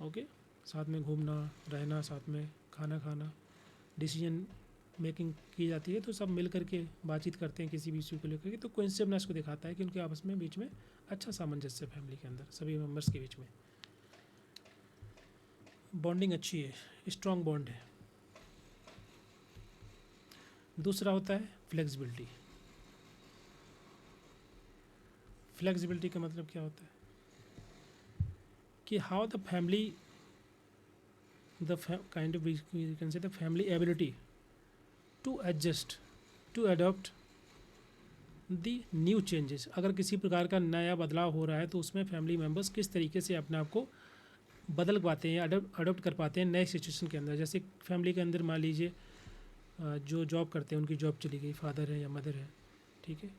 ओके, साथ में घूमना, रहना, साथ में खाना खाना, डिसीजन मेकिंग की जाती है, तो सब मिल करके बातचीत करते हैं किसी भी इशू को लेकर के। तो कोइंसिडेंस को दिखाता है कि उनके आपस में बीच में अच्छा सामंजस्य है, फैमिली के अंदर सभी मेंबर्स के बीच में बॉन्डिंग अच्छी है, स्ट्रॉन्ग बॉन्ड है। दूसरा होता है फ्लेक्सिबिलिटी। फ्लेक्सिबिलिटी का मतलब क्या होता है कि how the family, the kind of we can say the family ability to adjust, to adopt the new changes. अगर किसी प्रकार का नया बदलाव हो रहा है तो उसमें फैमिली मेम्बर्स किस तरीके से अपने आप को बदल पाते हैं या अडोप्ट कर पाते हैं नए सिचुएशन के अंदर। जैसे फैमिली के अंदर मान लीजिए जो जॉब करते हैं उनकी जॉब चली गई, फादर है या मदर है, ठीक है,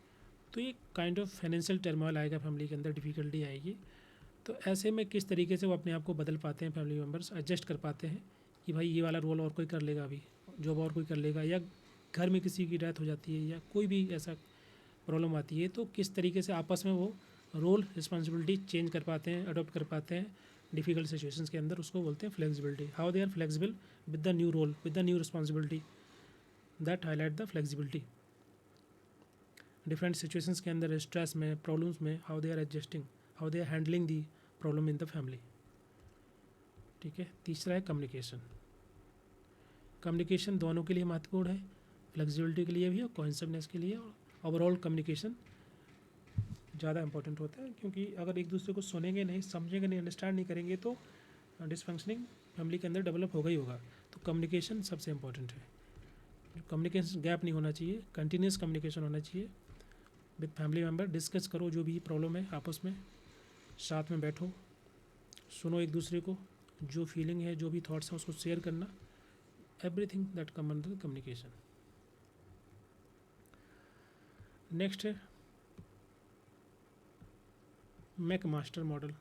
तो ये काइंड ऑफ फाइनेंशियल टर्मोइल आएगा, फैमिली के अंदर डिफ़िकल्टी आएगी। तो ऐसे में किस तरीके से वो अपने आप को बदल पाते हैं, फैमिली मेम्बर्स एडजस्ट कर पाते हैं कि भाई ये वाला रोल और कोई कर लेगा, अभी जॉब और कोई कर लेगा, या घर में किसी की डेथ हो जाती है या कोई भी ऐसा प्रॉब्लम आती है, तो किस तरीके से आपस में वो रोल रिस्पॉन्सिबिलिटी चेंज कर पाते हैं, अडोप्ट कर पाते हैं डिफ़िकल्ट सिचुएशंस के अंदर, उसको बोलते हैं flexibility. How they are flexible with the new role, with the new responsibility, that highlight the flexibility. Different situations के अंदर, स्ट्रेस में, प्रॉब्लम्स में, how they are adjusting, how they are handling the problem in the family, ठीक है। तीसरा है communication. Communication दोनों के लिए महत्वपूर्ण है, फ्लेक्सिबिलिटी के लिए भी और कोहेसिवनेस के लिए। और ओवरऑल कम्युनिकेशन ज़्यादा इंपॉर्टेंट होता है, क्योंकि अगर एक दूसरे को सुनेंगे नहीं, समझेंगे नहीं, अंडरस्टैंड नहीं करेंगे तो डिसफंक्शनिंग फैमिली के अंदर डेवलप होगा ही होगा। तो कम्युनिकेशन सबसे इम्पॉर्टेंट है, जो कम्युनिकेशन गैप नहीं होना चाहिए, कंटिन्यूस कम्युनिकेशन होना चाहिए विद फैमिली मेम्बर। डिस्कस करो जो भी प्रॉब्लम है आपस में, साथ में बैठो, सुनो एक दूसरे को, जो फीलिंग है, जो भी थॉट्स हैं उसको शेयर करना, everything that come under communication. Next है मैक मास्टर मॉडल।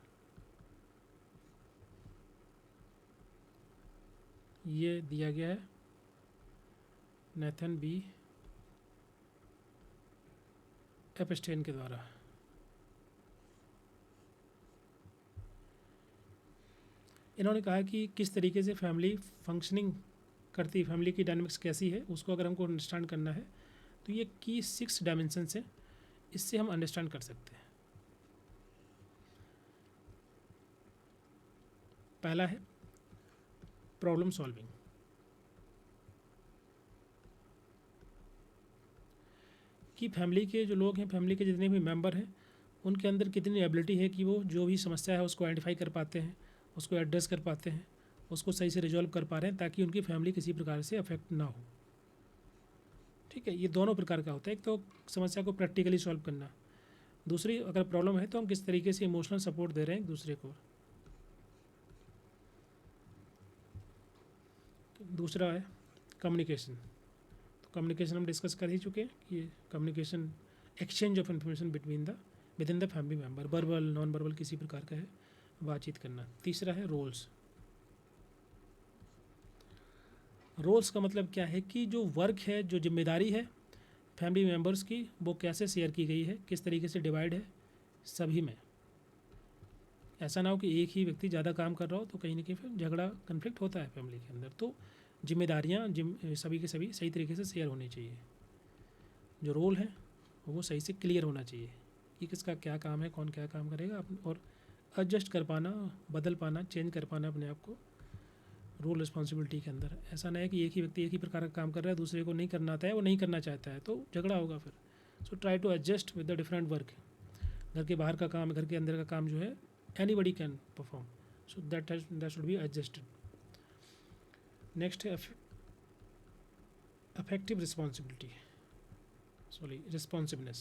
ये दिया गया है नेथन बी एपस्टेन के द्वारा। इन्होंने कहा कि किस तरीके से फैमिली फंक्शनिंग करती है, फैमिली की डायनामिक्स कैसी है, उसको अगर हमको अंडरस्टैंड करना है तो ये की 6 डायमेंशंस हैं, इससे हम अंडरस्टैंड कर सकते हैं। पहला है प्रॉब्लम सॉल्विंग। कि फैमिली के जो लोग हैं, फैमिली के जितने भी मेंबर हैं, उनके अंदर कितनी एबिलिटी है कि वो जो भी समस्या है उसको आइडेंटिफाई कर पाते हैं, उसको एड्रेस कर पाते हैं, उसको सही से रिजॉल्व कर पा रहे हैं, ताकि उनकी फैमिली किसी प्रकार से अफेक्ट ना हो। ठीक है, ये दोनों प्रकार का होता है। एक तो समस्या को प्रैक्टिकली सॉल्व करना, दूसरी अगर प्रॉब्लम है तो हम किस तरीके से इमोशनल सपोर्ट दे रहे हैं एक दूसरे को। दूसरा है कम्युनिकेशन। तो कम्युनिकेशन हम डिस्कस कर ही चुके हैं कि communication exchange of information with in the family member, verbal non verbal किसी प्रकार का है बातचीत करना। तीसरा है रोल्स। रोल्स का मतलब क्या है कि जो वर्क है, जो जिम्मेदारी है फैमिली मेम्बर्स की, वो कैसे शेयर की गई है, किस तरीके से डिवाइड है सभी में। ऐसा ना हो कि एक ही व्यक्ति ज़्यादा काम कर रहा हो तो कहीं ना कहीं फिर झगड़ा कन्फ्लिक्ट होता है फैमिली के अंदर। तो जिम्मेदारियाँ सभी के सभी सही तरीके से शेयर होनी चाहिए। जो रोल है वो सही से क्लियर होना चाहिए कि किसका क्या काम है, कौन क्या काम करेगा, और एडजस्ट कर पाना, बदल पाना, चेंज कर पाना अपने आप को रोल रिस्पॉन्सिबिलिटी के अंदर। ऐसा नहीं है कि एक ही व्यक्ति एक ही प्रकार का काम कर रहा है, दूसरे को नहीं करना आता है, वो नहीं करना चाहता है, तो झगड़ा होगा फिर। So try to adjust with the different work. घर के बाहर का काम, घर के अंदर का काम जो है anybody can perform, so that should be adjusted. Next है effective responsiveness।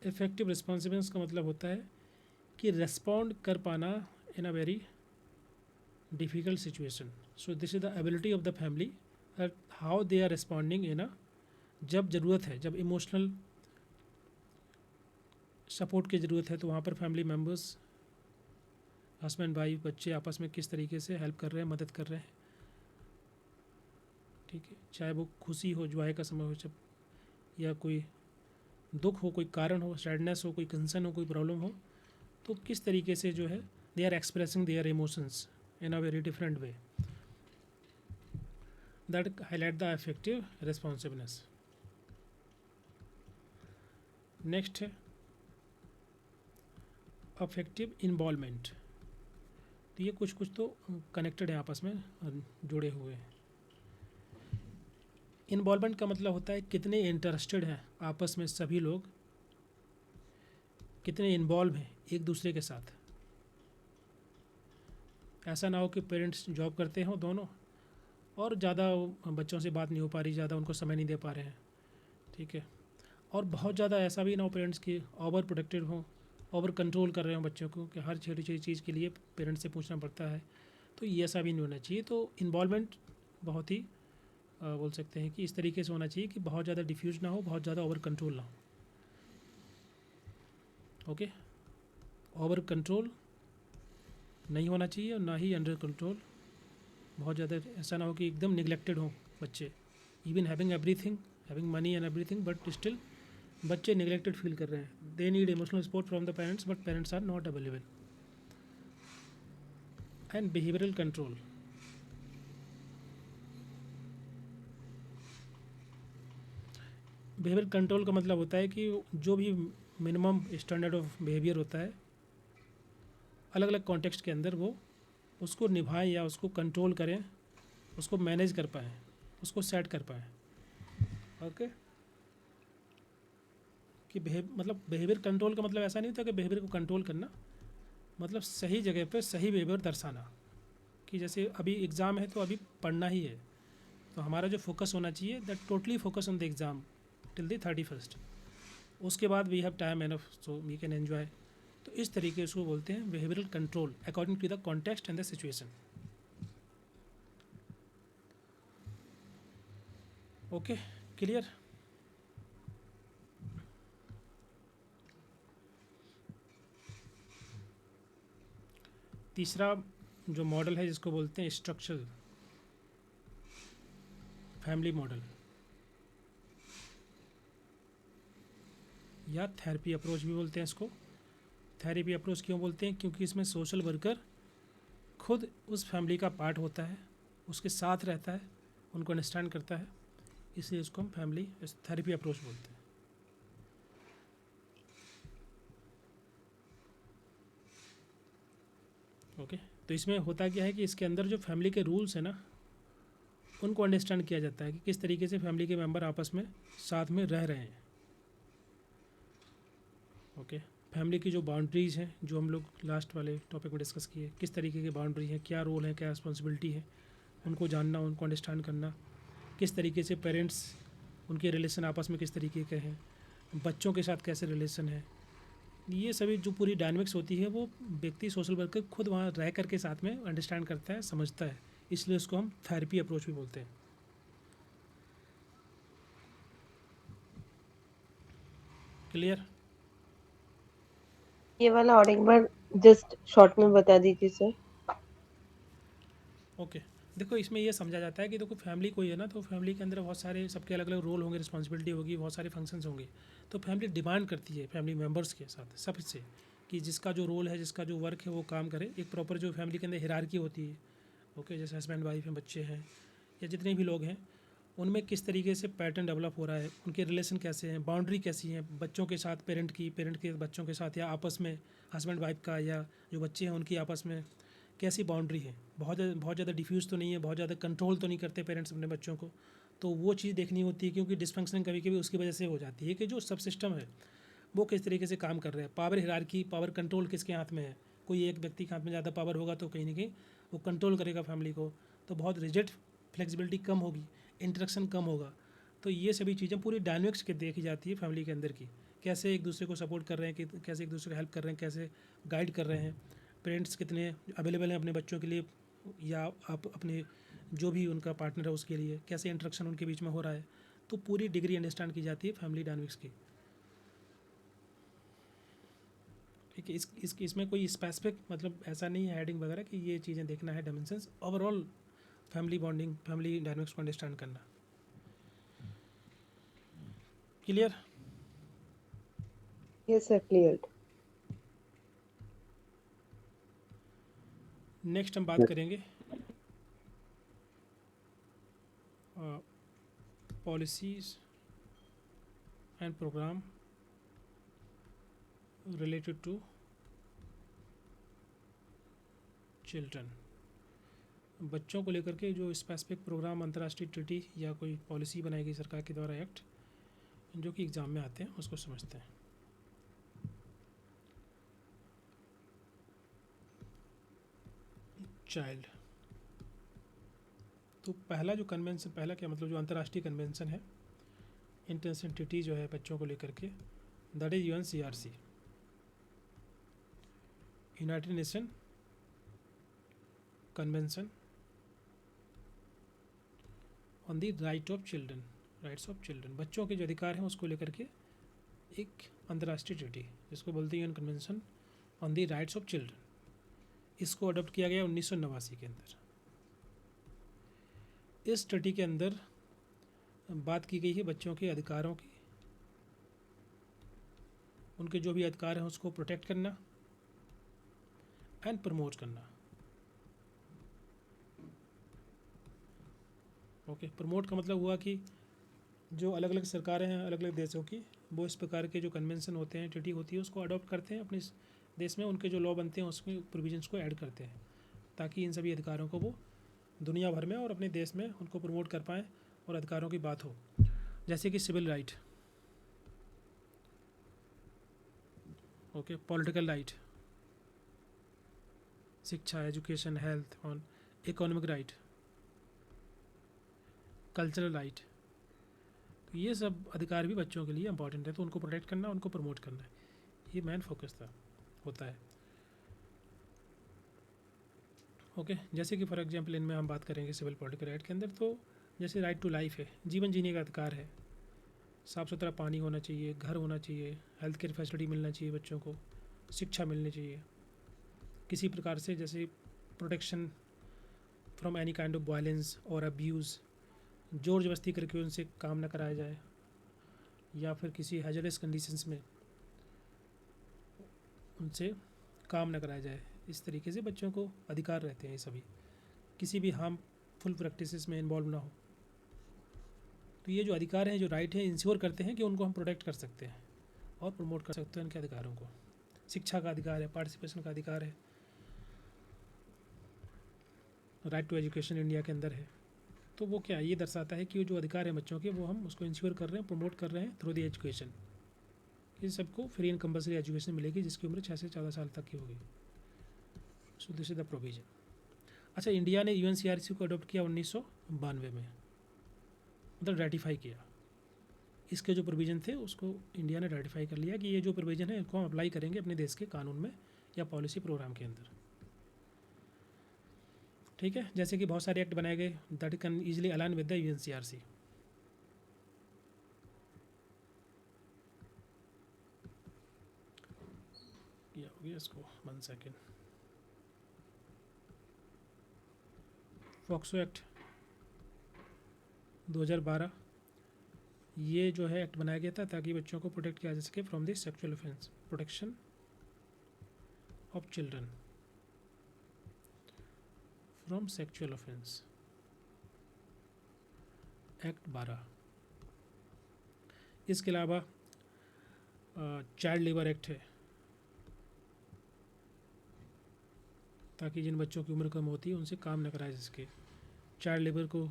इफेक्टिव रिस्पॉन्सिबनेस का मतलब होता है कि रेस्पॉन्ड कर पाना in a very difficult situation. So this is the ability of the family, how they are responding in a, जब ज़रूरत है, जब इमोशनल सपोर्ट की ज़रूरत है तो वहाँ पर फैमिली मेम्बर्स, हस्बैंड वाइफ, बच्चे आपस में किस तरीके से हेल्प कर रहे हैं, मदद कर रहे हैं। ठीक है, चाहे वो खुशी हो, जॉय का समय हो, जब या कोई दुख हो, कोई कारण हो, सैडनेस हो, कोई कंसर्न हो, कोई प्रॉब्लम हो, तो किस तरीके से जो है they are expressing their emotions in a very different way, that highlight the effective responsiveness. Next है अफेक्टिव इन्वॉल्वमेंट। तो ये कुछ कुछ तो कनेक्टेड है, आपस में जुड़े हुए हैं। इन्वॉल्वमेंट का मतलब होता है कितने इंटरेस्टेड हैं आपस में सभी लोग, कितने इन्वॉल्व हैं एक दूसरे के साथ। ऐसा ना हो कि पेरेंट्स जॉब करते हों दोनों और ज़्यादा बच्चों से बात नहीं हो पा रही, ज़्यादा उनको समय नहीं दे पा रहे हैं। ठीक है, और बहुत ज़्यादा ऐसा भी ना हो पेरेंट्स की ओवर प्रोटेक्टेड हों, ओवर कंट्रोल कर रहे हो बच्चों को कि हर छोटी छोटी चीज़ के लिए पेरेंट्स से पूछना पड़ता है। तो ये ऐसा भी नहीं होना चाहिए। तो इन्वॉल्वमेंट बहुत ही बोल सकते हैं कि इस तरीके से होना चाहिए कि बहुत ज़्यादा डिफ्यूज ना हो, बहुत ज़्यादा ओवर कंट्रोल ना हो। ओके, ओवर कंट्रोल नहीं होना चाहिए और ना ही अंडर कंट्रोल। बहुत ज़्यादा ऐसा ना हो कि एकदम निगलेक्टेड हो बच्चे, even having everything, having money and everything, but still बच्चे निगलेक्टेड फील कर रहे हैं। They need emotional support from the parents but parents are not available. And behavioural control, behaviour control का मतलब होता है कि जो भी मिनिमम स्टैंडर्ड ऑफ बिहेवियर होता है अलग अलग कॉन्टेक्स्ट के अंदर वो उसको निभाएं या उसको कंट्रोल करें, उसको मैनेज कर पाएँ, उसको सेट कर पाएँ। ओके, कि बिहेवियर कंट्रोल का मतलब ऐसा नहीं होता कि बिहेवियर को कंट्रोल करना, मतलब सही जगह पे सही बिहेवियर दर्शाना। कि जैसे अभी एग्ज़ाम है तो अभी पढ़ना ही है, तो हमारा जो फोकस होना चाहिए that totally focus on the exam till the 31st। उसके बाद we have time enough so we can enjoy. तो इस तरीके उसको बोलते हैं behavioural control according to the context and the situation. Okay, clear. तीसरा जो मॉडल है जिसको बोलते हैं स्ट्रक्चरल फैमिली मॉडल या थेरेपी अप्रोच भी बोलते हैं इसको। थेरेपी अप्रोच क्यों बोलते हैं? क्योंकि इसमें सोशल वर्कर खुद उस फैमिली का पार्ट होता है, उसके साथ रहता है, उनको अंडरस्टैंड करता है, इसलिए इसको हम फैमिली थेरेपी अप्रोच बोलते हैं। ओके, तो इसमें होता क्या है कि इसके अंदर जो फैमिली के रूल्स हैं ना, उनको अंडरस्टैंड किया जाता है कि किस तरीके से फैमिली के मेंबर आपस में साथ में रह रहे हैं। ओके, फैमिली की जो बाउंड्रीज़ हैं, जो हम लोग लास्ट वाले टॉपिक में डिस्कस किए, किस तरीके की बाउंड्री है, क्या रोल है, क्या रिस्पॉन्सिबिलिटी है, उनको जानना, उनको अंडरस्टैंड करना। किस तरीके से पेरेंट्स, उनके रिलेशन आपस में किस तरीके के हैं, बच्चों के साथ कैसे रिलेशन है, ये सभी जो पूरी डायनेमिक्स होती है वो व्यक्ति सोशल वर्कर खुद वहाँ रह कर के साथ में अंडरस्टैंड करता है, समझता है, इसलिए उसको हम थेरेपी अप्रोच भी बोलते हैं। क्लियर। ये वाला और एक बार जस्ट शॉर्ट में बता दीजिए सर। ओके, देखो इसमें ये समझा जाता है कि देखो फैमिली कोई है ना, तो फैमिली के अंदर बहुत सारे सबके अलग अलग रोल होंगे, रिस्पॉन्सिबिलिटी होगी, बहुत सारे फंक्शंस होंगे। तो फैमिली डिमांड करती है फैमिली मेम्बर्स के साथ सबसे कि जिसका जो रोल है, जिसका जो वर्क है वो काम करे। एक प्रॉपर जो फैमिली के अंदर हिरार्की होती है, ओके, जैसे हस्बैंड वाइफ हैं, बच्चे हैं, या जितने भी लोग हैं, उनमें किस तरीके से पैटर्न डेवलप हो रहा है, उनके रिलेशन कैसे हैं, बाउंड्री कैसी है बच्चों के साथ, पेरेंट की, पेरेंट के बच्चों के साथ, या आपस में हस्बैंड वाइफ का, या जो बच्चे हैं उनकी आपस में कैसी बाउंड्री है। बहुत ज़्यादा डिफ्यूज़ तो नहीं है, बहुत ज़्यादा कंट्रोल तो नहीं करते पेरेंट्स अपने बच्चों को। तो वो चीज़ देखनी होती है, क्योंकि डिसफंक्शन कभी कभी उसकी वजह से हो जाती है कि जो सब सिस्टम है वो किस तरीके से काम कर रहे हैं। पावर हिरार्की, पावर कंट्रोल किसके हाथ में है? कोई एक व्यक्ति के हाथ में ज़्यादा पावर होगा तो कहीं ना कहीं वो कंट्रोल करेगा फैमिली को, तो बहुत रिजिड, फ्लेक्सिबिलिटी कम होगी, इंटरेक्शन कम होगा। तो ये सभी चीज़ें पूरी डायनेमिक्स के देखी जाती है फैमिली के अंदर की, कैसे एक दूसरे को सपोर्ट कर रहे हैं, कि कैसे एक दूसरे को हेल्प कर रहे हैं, कैसे गाइड कर रहे हैं, पेरेंट्स कितने अवेलेबल हैं अपने बच्चों के लिए, या आप अपने जो भी उनका पार्टनर है उसके लिए कैसे इंटरेक्शन उनके बीच में हो रहा है। तो पूरी डिग्री अंडरस्टैंड की जाती है फैमिली डायनेमिक्स की। ठीक है, इसमें कोई स्पेसिफिक मतलब ऐसा नहीं है हेडिंग वगैरह कि ये चीज़ें देखना है, dimensions overall family bonding, family dynamics को अंडरस्टैंड करना। Clear. Yes sir, clear. Next हम बात करेंगे policies and programme related to children. बच्चों को लेकर के जो स्पेसिफिक प्रोग्राम, अंतर्राष्ट्रीय ट्रीटी या कोई पॉलिसी बनाई गई सरकार के द्वारा, एक्ट, जो कि एग्ज़ाम में आते हैं, उसको समझते हैं। चाइल्ड, तो पहला जो कन्वेंशन, पहला क्या मतलब जो अंतर्राष्ट्रीय कन्वेंशन है, इंटरनेशनल ट्रीटी जो है बच्चों को लेकर के, that is UNCRC, United nation convention on the right of children, rights of children, बच्चों के जो अधिकार हैं उसको लेकर के एक अंतर्राष्ट्रीय ट्रीटी जिसको बोलते हैं UN convention on the rights of children. इसको अडॉप्ट किया गया 1989 के अंदर। इस ट्रीटी के अंदर बात की गई है बच्चों के अधिकारों की, उनके जो भी अधिकार हैं उसको प्रोटेक्ट करना एंड प्रमोट करना। ओके, प्रमोट का मतलब हुआ कि जो अलग अलग सरकारें हैं अलग अलग देशों की, वो इस प्रकार के जो कन्वेंशन होते हैं, ट्रीटी होती है, उसको अडॉप्ट करते हैं अपने देश में, उनके जो लॉ बनते हैं उसमें प्रोविजंस को ऐड करते हैं, ताकि इन सभी अधिकारों को वो दुनिया भर में और अपने देश में उनको प्रमोट कर पाएँ और अधिकारों की बात हो। जैसे कि civil right, okay, political right, शिक्षा, एजुकेशन, हेल्थ और इकोनॉमिक राइट, कल्चरल राइट। तो ये सब अधिकार भी बच्चों के लिए इंपॉर्टेंट है, तो उनको प्रोटेक्ट करना, उनको प्रमोट करना है, ये मेन फोकस था होता है। ओके, जैसे कि फॉर एग्जांपल इनमें हम बात करेंगे सिविल पॉलिटिकल राइट के अंदर, तो जैसे राइट टू लाइफ है, जीवन जीने का अधिकार है, साफ़ सुथरा पानी होना चाहिए, घर होना चाहिए, हेल्थ केयर फैसिलिटी मिलना चाहिए बच्चों को, शिक्षा मिलनी चाहिए, किसी प्रकार से जैसे protection from any kind of violence और अब्यूज़, जोर जबरदस्ती करके उनसे काम न कराया जाए, या फिर किसी हैजरस कंडीशंस में उनसे काम न कराया जाए। इस तरीके से बच्चों को अधिकार रहते हैं ये सभी, किसी भी हार्मफुल प्रैक्टिसेस में इन्वॉल्व ना हो। तो ये जो अधिकार हैं, जो राइट हैं, इंश्योर करते हैं कि उनको हम प्रोटेक्ट कर सकते हैं और प्रमोट कर सकते हैं उनके अधिकारों को। शिक्षा का अधिकार है, पार्टिसिपेशन का अधिकार है, राइट टू एजुकेशन इंडिया के अंदर है। तो वो क्या, ये दर्शाता है कि वो जो अधिकार है बच्चों के, वो हम उसको इंश्योर कर रहे हैं, प्रमोट कर रहे हैं थ्रू द एजुकेशन। ये सबको फ्री एंड कंपल्सरी एजुकेशन मिलेगी जिसकी उम्र 6 से 14 साल तक की होगी। So this is the provision. अच्छा, इंडिया ने UNCRC को अडॉप्ट किया 1992 में, मतलब रेटिफाई किया। इसके जो प्रोविज़न थे उसको इंडिया ने रेटिफाई कर लिया कि ये जो प्रोविज़न है इनको हम अप्लाई करेंगे अपने देश के कानून में या पॉलिसी प्रोग्राम के अंदर। ठीक है, जैसे कि बहुत सारे एक्ट बनाए गए that can easily align with the UNCRC। किया हो गया इसको, 1 सेकेंड। पॉक्सो एक्ट 2012, ये जो है एक्ट बनाया गया था ताकि बच्चों को प्रोटेक्ट किया जा सके from this sexual offence, protection of children from sexual offence, act 12। इसके अलावा चाइल्ड लेबर एक्ट है, ताकि जिन बच्चों की उम्र कम होती है उनसे काम न कराया जा सके। चाइल्ड लेबर को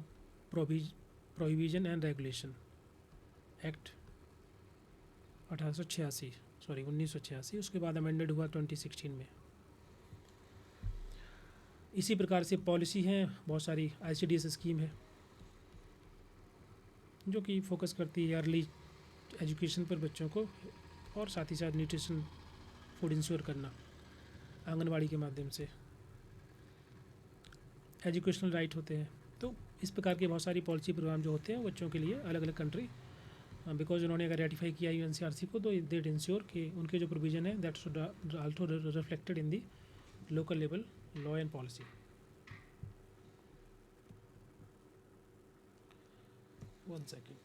प्रोहिबिशन एंड रेगुलेशन एक्ट 1986, उसके बाद अमेंडेड हुआ 2016 में। इसी प्रकार से पॉलिसी हैं बहुत सारी, ICDS स्कीम है जो कि फोकस करती है अर्ली एजुकेशन पर बच्चों को, और साथ ही साथ न्यूट्रिशन फूड इंश्योर करना आंगनवाड़ी के माध्यम से। एजुकेशनल राइट होते हैं। तो इस प्रकार के बहुत सारी पॉलिसी प्रोग्राम जो होते हैं बच्चों के लिए अलग अलग कंट्री, बिकॉज उन्होंने अगर रेटिफाई किया UNCRC को, तो देट इंश्योर कि उनके जो प्रोविज़न है that should also reflected in the local level law and policy. One second.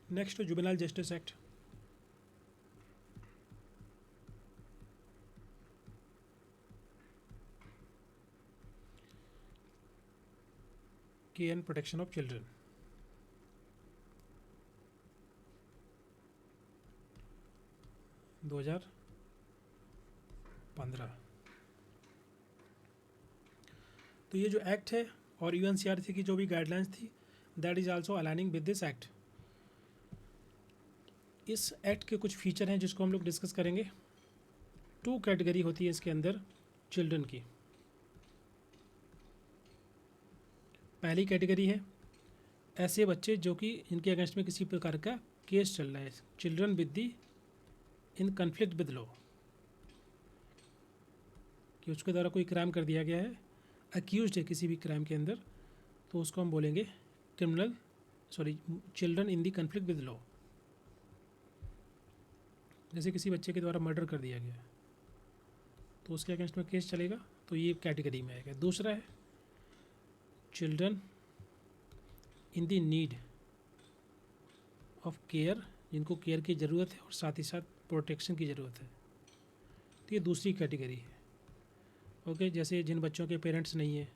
Next juvenile justice act, care and protection of children, दो 2015। तो ये जो एक्ट है और UNCRC की जो भी गाइडलाइंस थी that is also aligning with this act. इस एक्ट के कुछ फीचर हैं जिसको हम लोग डिस्कस करेंगे। 2 कैटेगरी होती है इसके अंदर चिल्ड्रन की। पहली कैटेगरी है ऐसे बच्चे जो कि इनके अगेंस्ट में किसी प्रकार का केस चल रहा है, children with the in conflict with law, कि उसके द्वारा कोई क्राइम कर दिया गया है, अक्यूज्ड है किसी भी क्राइम के अंदर, तो उसको हम बोलेंगे children in the conflict with law. जैसे किसी बच्चे के द्वारा मर्डर कर दिया गया है तो उसके अगेंस्ट में केस चलेगा, तो ये कैटेगरी में आएगा। दूसरा है children in the need of care, जिनको केयर की ज़रूरत है और साथ ही साथ प्रोटेक्शन की ज़रूरत है, तो ये दूसरी कैटेगरी है। ओके, जैसे जिन बच्चों के पेरेंट्स नहीं हैं,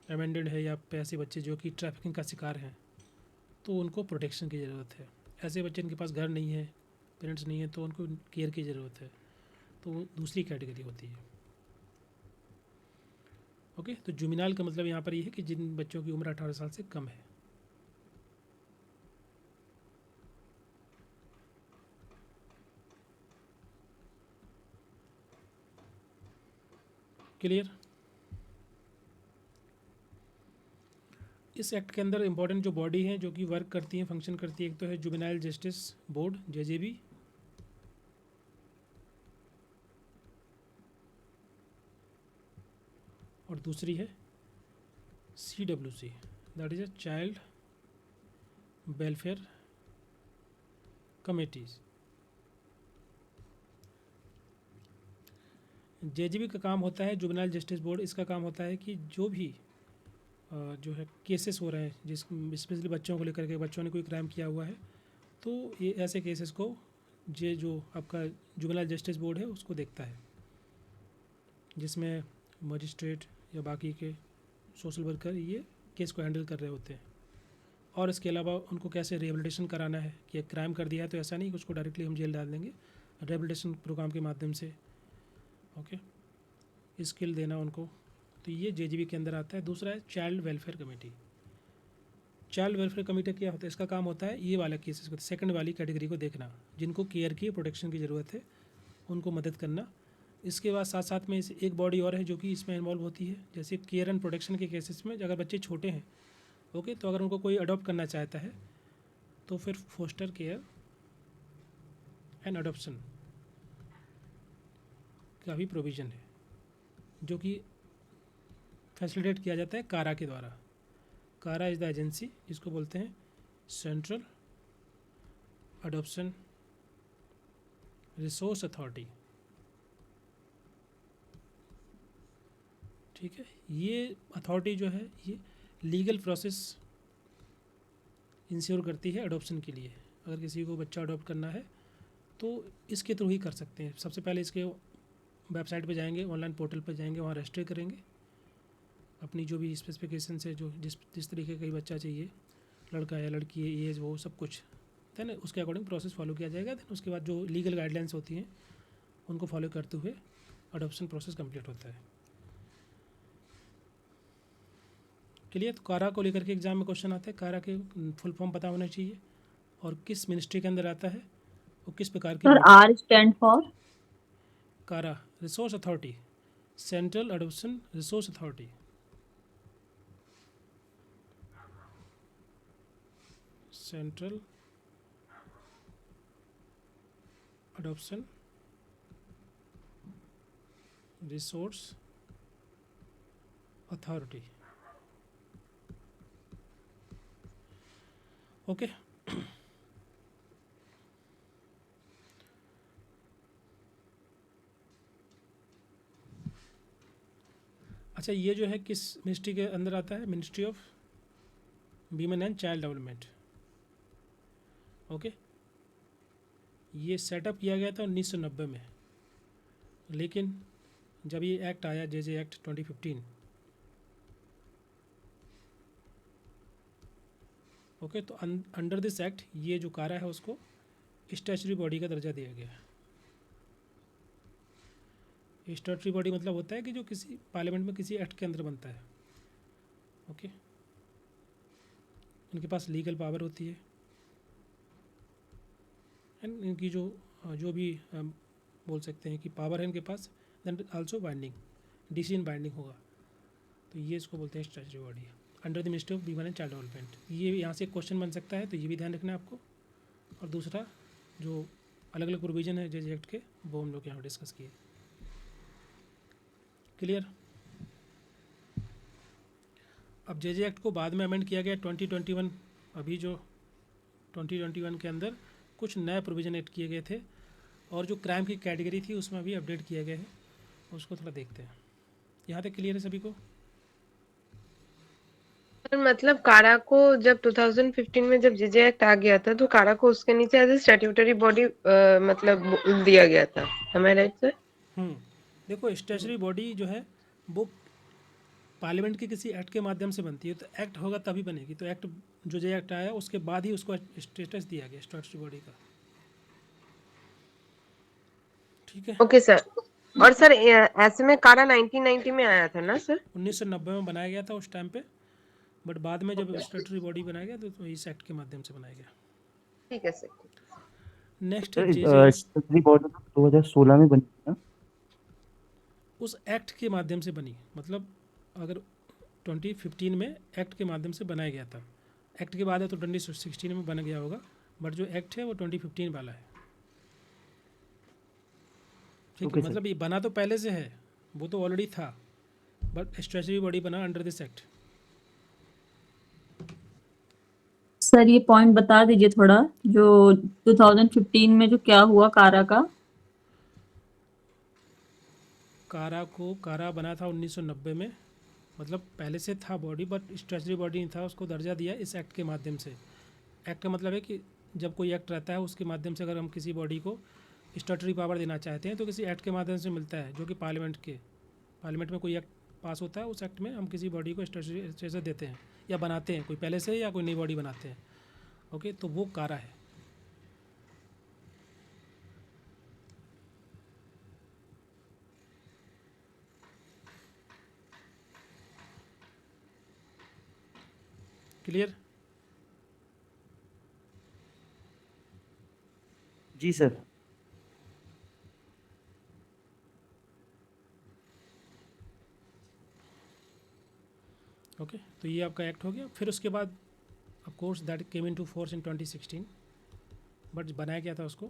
अमेंडेड है, या ऐसे बच्चे जो कि ट्रैफिकिंग का शिकार हैं, तो उनको प्रोटेक्शन की ज़रूरत है। ऐसे बच्चे जिनके पास घर नहीं है, पेरेंट्स नहीं है, तो उनको केयर की ज़रूरत है, तो वो दूसरी कैटेगरी होती है। ओके, तो जुमिनाइल का मतलब यहाँ पर ये है कि जिन बच्चों की उम्र 18 साल से कम है। क्लियर? इस एक्ट के अंदर इंपॉर्टेंट जो बॉडी है जो कि वर्क करती है, फंक्शन करती है, एक तो है जुवेनाइल जस्टिस बोर्ड जेजेबी, और दूसरी है CWC, that is a child welfare committees. JJB का काम होता है, जुवेनाइल जस्टिस बोर्ड, इसका काम होता है कि जो भी जो है केसेस हो रहे हैं, जिस स्पेशली बच्चों को लेकर के, बच्चों ने कोई क्राइम किया हुआ है, तो ये ऐसे केसेस को ये जो आपका जुवेनाइल जस्टिस बोर्ड है उसको देखता है, जिसमें मजिस्ट्रेट या बाकी के सोशल वर्कर ये केस को हैंडल कर रहे होते हैं। और इसके अलावा उनको कैसे रिहेबिलिटेशन कराना है, कि एक क्राइम कर दिया है तो ऐसा नहीं कि उसको डायरेक्टली हम जेल डाल देंगे, रिहेबिलिटेशन प्रोग्राम के माध्यम से ओके स्किल देना उनको, तो ये जेजीबी के अंदर आता है। दूसरा है child welfare committee. Child welfare committee क्या होता है, इसका काम होता है ये वाला केसेस को, सेकंड वाली कैटेगरी को देखना, जिनको केयर की प्रोटेक्शन की ज़रूरत है, उनको मदद करना। इसके बाद साथ साथ में इस एक बॉडी और है जो कि इसमें इन्वॉल्व होती है, जैसे केयर एंड प्रोटेक्शन के केसेस में अगर बच्चे छोटे हैं ओके, तो अगर उनको कोई अडॉप्ट करना चाहता है तो फिर फोस्टर केयर एंड अडॉप्शन का भी प्रोविज़न है, जो कि फैसिलिटेट किया जाता है कारा के द्वारा। कारा इज़ द एजेंसी, जिसको बोलते हैं सेंट्रल अडॉप्शन रिसोर्स अथॉरिटी। ठीक है, ये अथॉरिटी जो है ये लीगल प्रोसेस इंश्योर करती है अडॉप्शन के लिए। अगर किसी को बच्चा अडॉप्ट करना है तो इसके थ्रू ही कर सकते हैं। सबसे पहले इसके वेबसाइट पे जाएंगे, ऑनलाइन पोर्टल पे जाएंगे, वहाँ रजिस्टर करेंगे अपनी जो भी स्पेसिफिकेशन है, जो जिस तरीके का ही बच्चा चाहिए, लड़का है लड़की है, एज वो सब कुछ, देन उसके अकॉर्डिंग प्रोसेस फॉलो किया जाएगा। देन उसके बाद जो लीगल गाइडलाइंस होती हैं उनको फॉलो करते हुए अडॉप्शन प्रोसेस कंप्लीट होता है। क्लियर? तो कारा को लेकर के एग्जाम में क्वेश्चन आता है, कारा के फुल फॉर्म पता होना चाहिए और किस मिनिस्ट्री के अंदर आता है और किस प्रकार की। Sir R stand for? CARA resource authority, central adoption resource authority. Central adoption resource authority. Okay, अच्छा ये जो है किस मिनिस्ट्री के अंदर आता है, ministry of women and child development. Okay, ये सेटअप किया गया था 1990 में, लेकिन जब ये एक्ट आया जे एक्ट 2015 ओके, तो अंडर दिस एक्ट ये जो कारा है उसको स्टैचुटरी बॉडी का दर्जा दिया गया है। स्टैट्यूटरी बॉडी मतलब होता है कि जो किसी पार्लियामेंट में किसी एक्ट के अंदर बनता है ओके, इनके पास लीगल पावर होती है एंड इनकी जो भी बोल सकते हैं कि पावर है इनके पास, then also binding, decision binding होगा, तो ये इसको बोलते हैं statutory body under the ministry of women and child development. ये यहाँ से क्वेश्चन बन सकता है, तो ये भी ध्यान रखना है आपको। और दूसरा जो अलग अलग प्रोविज़न है जे एक्ट के, वो हम लोग यहाँ डिस्कस किए। क्लियर? अब जे एक्ट को बाद में अमेंड किया गया 2021, अभी जो 2021 के अंदर कुछ नए प्रोविज़न ऐड किए गए थे, और जो क्राइम की कैटेगरी थी उसमें अभी अपडेट किया गया है, उसको थोड़ा देखते हैं। यहाँ तक क्लियर है सभी को? मतलब कारा को जब 2015 में जब जेजे एक्ट आ गया था, तो कारा को उसके नीचे एज ए स्टैट्यूटरी बॉडी मतलब दिया गया था। am I right sir? देखो स्टैट्यूटरी बॉडी जो है वो पार्लियामेंट के किसी एक्ट के माध्यम से बनती है तो एक्ट होगा तभी बनेगी, तो एक्ट जो एक्ट आया उसके बाद ही उसको स्टेटस दिया गया स्टैट्यूटरी बॉडी का। ठीक है। Okay sir. और सर ऐसे में कारा 1990 में आया था ना सर? 1990 में बनाया गया था उस टाइम पे, बट बाद में जब स्टैट्यूटरी बॉडी बनाया गया तो इस एक्ट के माध्यम से बनाया गया। ठीक है सर। नेक्स्ट है जे स्टैट्यूटरी बॉडी 2016 में बनी थी ना? उस एक्ट के माध्यम से बनी, मतलब अगर 2015 में एक्ट के माध्यम से बनाया गया था, एक्ट के बाद है तो 2016 में बन गया होगा, बट जो एक्ट है वो 2015 वाला है। ठीक है, Okay, sir. मतलब ये बना तो पहले से है, वो तो ऑलरेडी था, बट स्टैट्यूटरी बॉडी बना अंडर दिस एक्ट। सर ये पॉइंट बता दीजिए थोड़ा, जो 2015 में जो क्या हुआ कारा का। कारा बना था 1990 में, मतलब पहले से था बॉडी, बट स्टैट्यूटरी बॉडी नहीं था, उसको दर्जा दिया इस एक्ट के माध्यम से। एक्ट का मतलब है कि जब कोई एक्ट रहता है उसके माध्यम से अगर हम किसी बॉडी को स्टैट्यूटरी पावर देना चाहते हैं तो किसी एक्ट के माध्यम से मिलता है, जो कि पार्लियामेंट में कोई एक्ट पास होता है, उस एक्ट में हम किसी बॉडी को स्टैट्यूटरी स्टेटस देते हैं या बनाते हैं, कोई पहले से या कोई नई बॉडी बनाते हैं। ओके, तो वो कारा है। क्लियर? जी सर। ओके, तो ये आपका एक्ट हो गया। फिर उसके बाद of course that came into force in 2016, but बनाया गया था उसको